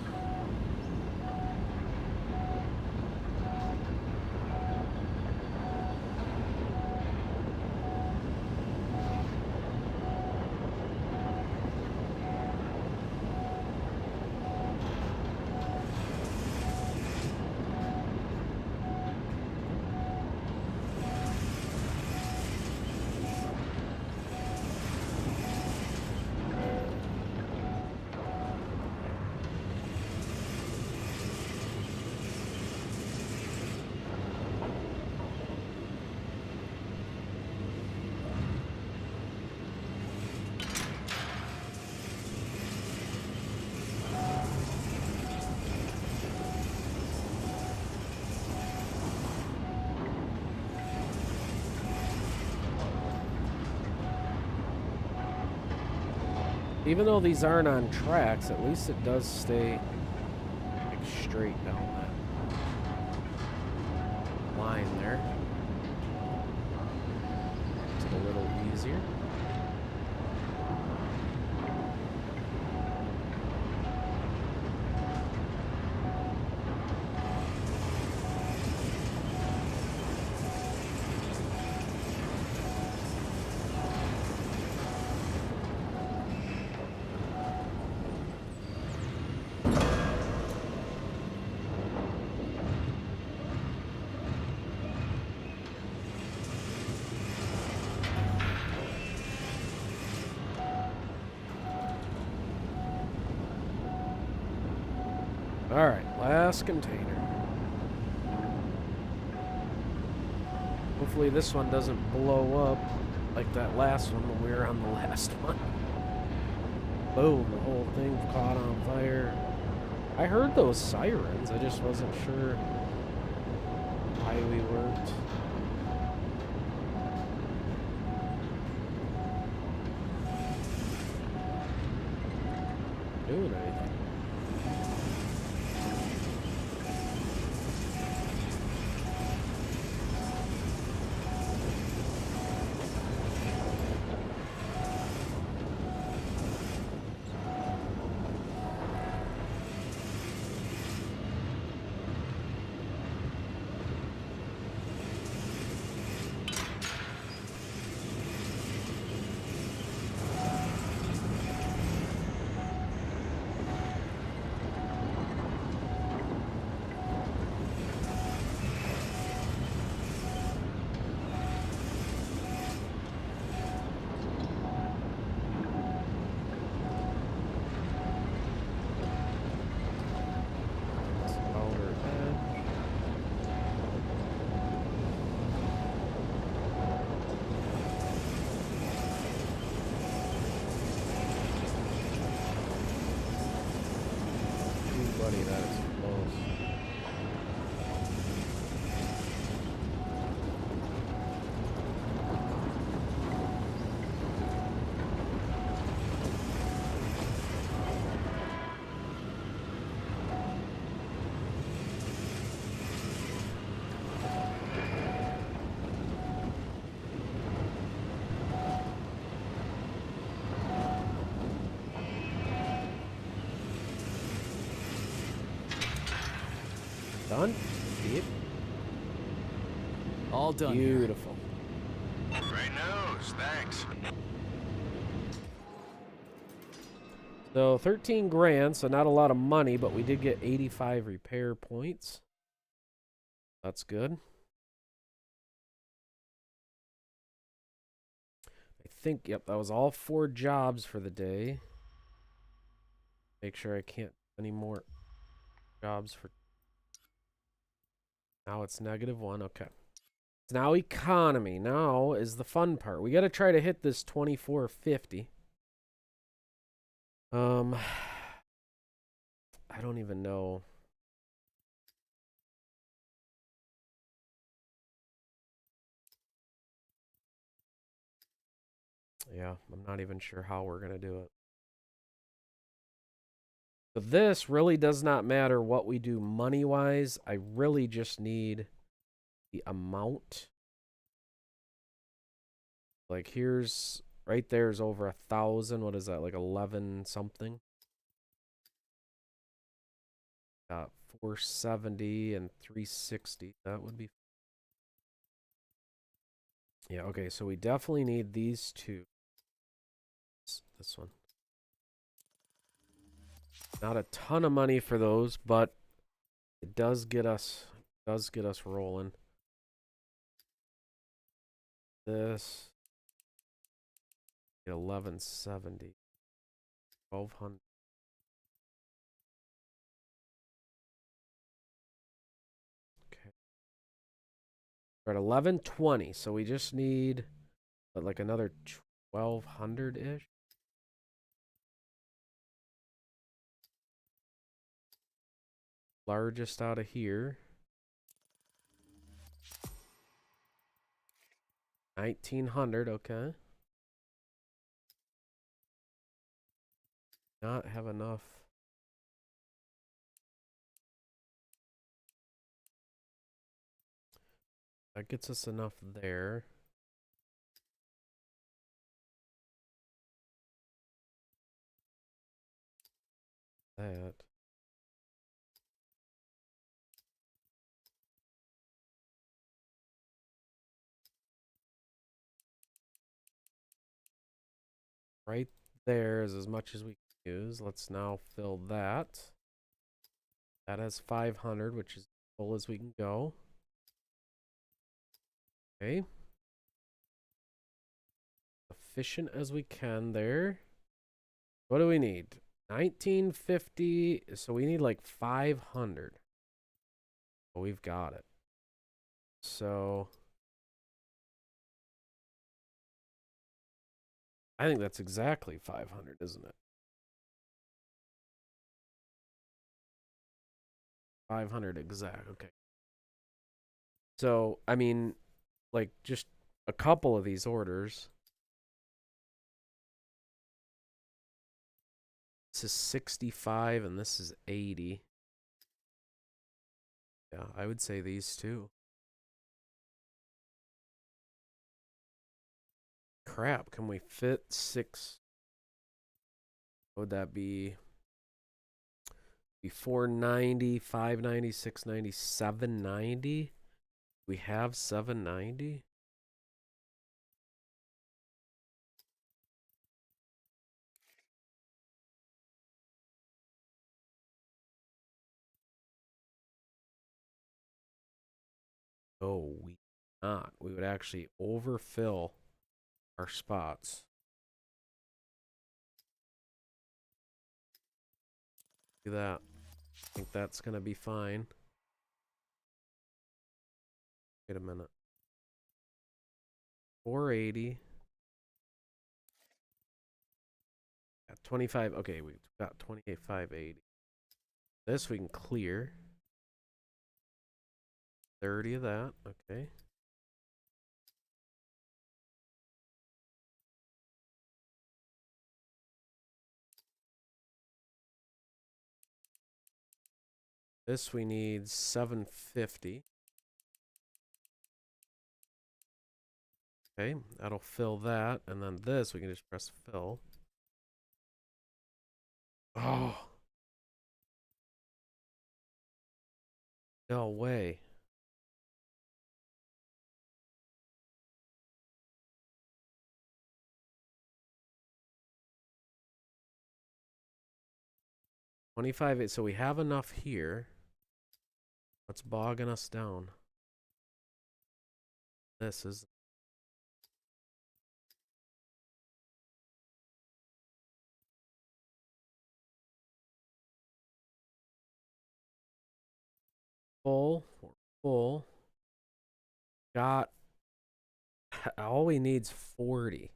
Even though these aren't on tracks, at least it does stay like straight down that line there. Makes it a little easier. Alright, last container. Hopefully this one doesn't blow up like that last one when we were on the last one. Boom, the whole thing caught on fire. I heard those sirens, I just wasn't sure why we weren't doing anything. Buddy, that is close. Done? Yep. All done. Beautiful. Great news, thanks. So 13 grand, so not a lot of money, but we did get 85 repair points. That's good. I think, yep, that was all 4 jobs for the day. Make sure I can't any more jobs for... Now it's -1, okay. So now economy. Now is the fun part. We got to try to hit this 2450. I don't even know. Yeah, I'm not even sure how we're going to do it. But this really does not matter what we do money-wise. I really just need the amount. Like here's, right there is over 1,000. What is that, like 11 something? 470 and 360. That would be... Yeah, okay, so we definitely need these two. This one. Not a ton of money for those, but it does get us rolling. This 1170. 1200. Okay. We're at 1120, so we just need like another 1200-ish. Largest out of here. 1900, okay. not have enough. That gets us enough there. That. Right there is as much as we can use. Let's now fill that. That has 500, which is full as we can go. Okay. Efficient as we can there. What do we need? 1950. So we need like 500. Oh, we've got it. So I think that's exactly 500, isn't it? 500 exact. Okay. So, I mean, like just a couple of these orders. This is 65 and this is 80. Yeah, I would say these two. Crap, can we fit 6? What would that be? 490, 590, 690, 790? We have 790? Oh, we not. We would actually overfill our spots. Do that. I think that's gonna be fine. Wait a minute. 480. Got 25. Okay, we've got 28,580. This we can clear. 30 of that. Okay. This we need 750. Okay, that'll fill that. And then this we can just press fill. Oh. No way. $25. So we have enough here. What's bogging us down? This is full. Full. Got all we need's 40.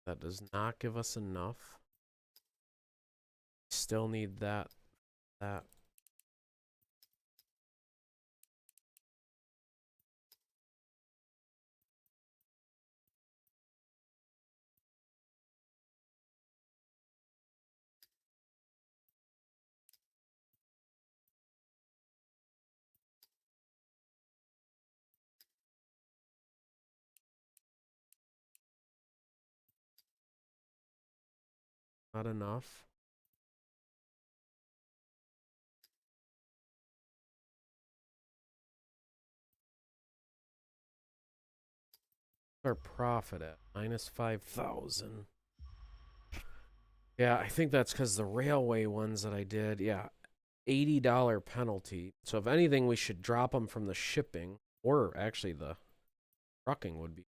That does not give us enough. Still need that. Not enough. Our profit at minus 5,000. Yeah, I think that's because the railway ones that I did, yeah, $80 penalty. So if anything, we should drop them from the shipping, or actually the trucking would be.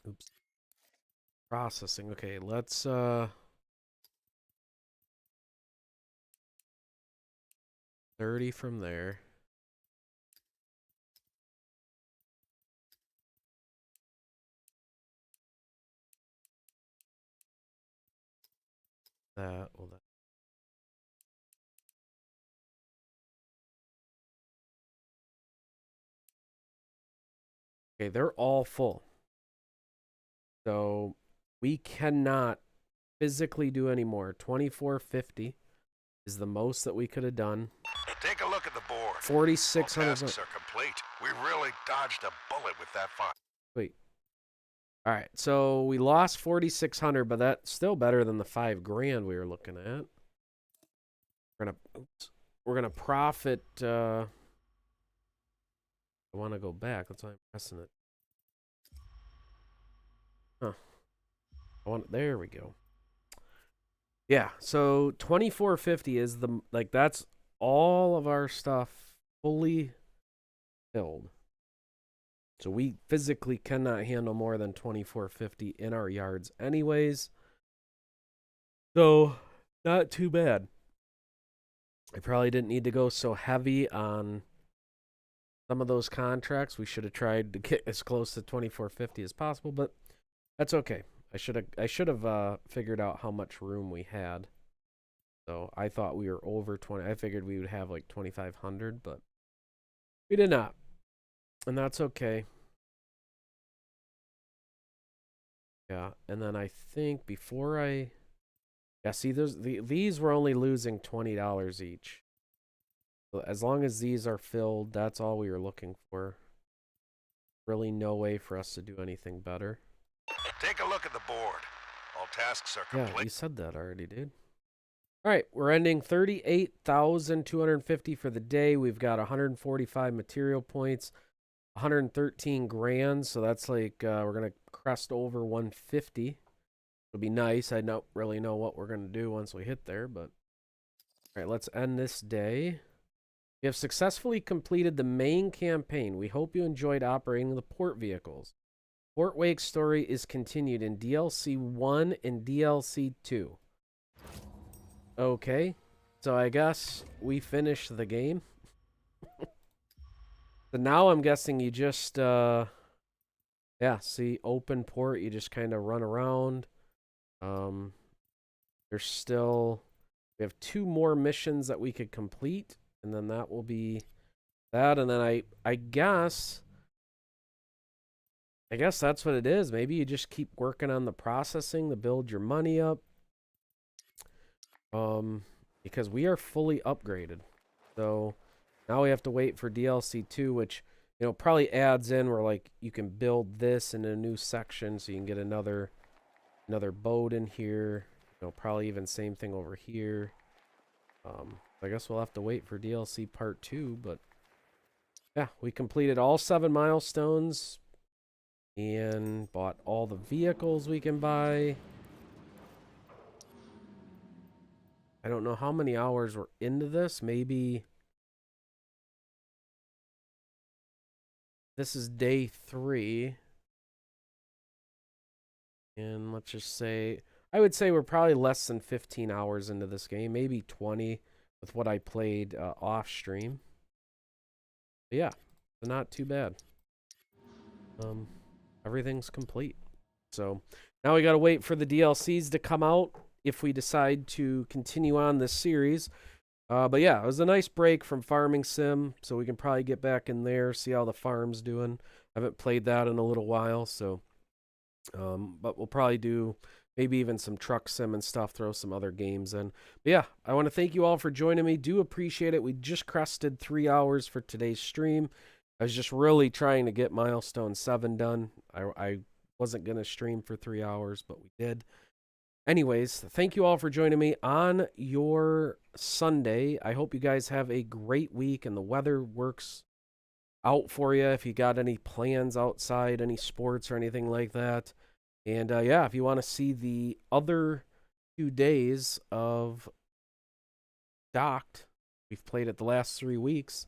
Oops. Processing. Okay, let's 30 from there. That will that. Okay, they're all full. So we cannot physically do any more. 2450 is the most that we could have done. Take a look at the board. 4600. All tasks are complete. We really dodged a bullet with that fight. Wait. All right, so we lost 4600, but that's still better than the 5 grand we were looking at. We're gonna profit. I want to go back. That's why I'm pressing it. Huh. There we go. Yeah, so 2450 is that's all of our stuff fully filled. So we physically cannot handle more than 2450 in our yards anyways. So not too bad. I probably didn't need to go so heavy on some of those contracts. We should have tried to get as close to 2450 as possible, but that's okay. I should have figured out how much room we had. So I thought we were over 20. I figured we would have like 2500, but we did not. And that's okay. Yeah, and then I think before see, these were only losing $20 each. So as long as these are filled, that's all we were looking for. Really no way for us to do anything better. Take a look at the board. All tasks are complete. Yeah, you said that already, dude. All right, we're ending 38,250 for the day. We've got 145 material points, 113 grand. So that's like we're gonna crest over 150. It'll be nice. I don't really know what we're gonna do once we hit there, but all right, let's end this day. We have successfully completed the main campaign. We hope you enjoyed operating the port vehicles. Fort Wake's story is continued in DLC 1 and DLC 2. Okay, so I guess we finished the game. So now I'm guessing you just, see, open port, you just kind of run around. There's still, we have 2 more missions that we could complete, and then that will be that, and then I guess that's what it is. Maybe you just keep working on the processing to build your money up. Because we are fully upgraded. So now we have to wait for DLC 2, which, probably adds in where like you can build this in a new section so you can get another boat in here. Probably even same thing over here. I guess we'll have to wait for DLC part 2, but yeah, we completed all 7 milestones and bought all the vehicles we can buy. I don't know how many hours we're into this. Maybe this is day 3. And let's just say, I would say we're probably less than 15 hours into this game. Maybe 20 with what I played off stream. But yeah, not too bad. Everything's complete. So now we got to wait for the DLCs to come out if we decide to continue on this series. But yeah, it was a nice break from Farming Sim, so we can probably get back in there, see how the farm's doing. I haven't played that in a little while, so but we'll probably do maybe even some Truck Sim and stuff, throw some other games in. But yeah, I want to thank you all for joining me. Do appreciate it. We just crested 3 hours for today's stream. I was just really trying to get Milestone 7 done. I wasn't going to stream for 3 hours, but we did. Anyways, thank you all for joining me on your Sunday. I hope you guys have a great week and the weather works out for you if you got any plans outside, any sports or anything like that. And yeah, if you want to see the other 2 days of Docked, we've played it the last 3 weeks.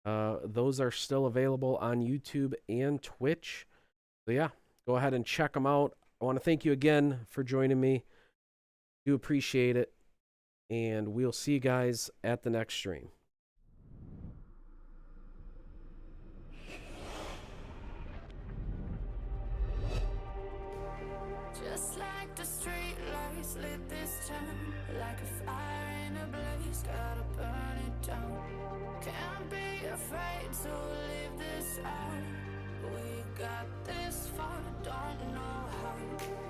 Those are still available on YouTube and Twitch. So yeah, go ahead and check them out. I want to thank you again for joining me. Do appreciate it. And we'll see you guys at the next stream. how we got this far. Don't know how.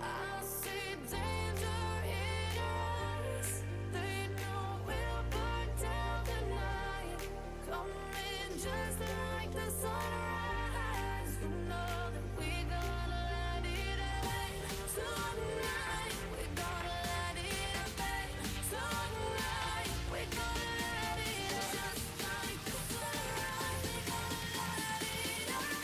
I see danger in our eyes. They know we'll burn down the night. Coming just like the sunrise. You know that we're gonna let it rain. Tonight we're gonna let it rain. Tonight we're gonna let it just like the sunrise. We're gonna let it rain.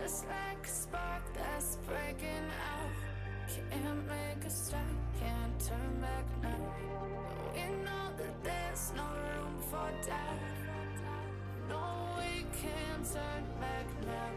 Just like a spark that's breaking out. Can't make a stop, can't turn back now. We know that there's no room for doubt. No, we can't turn back now.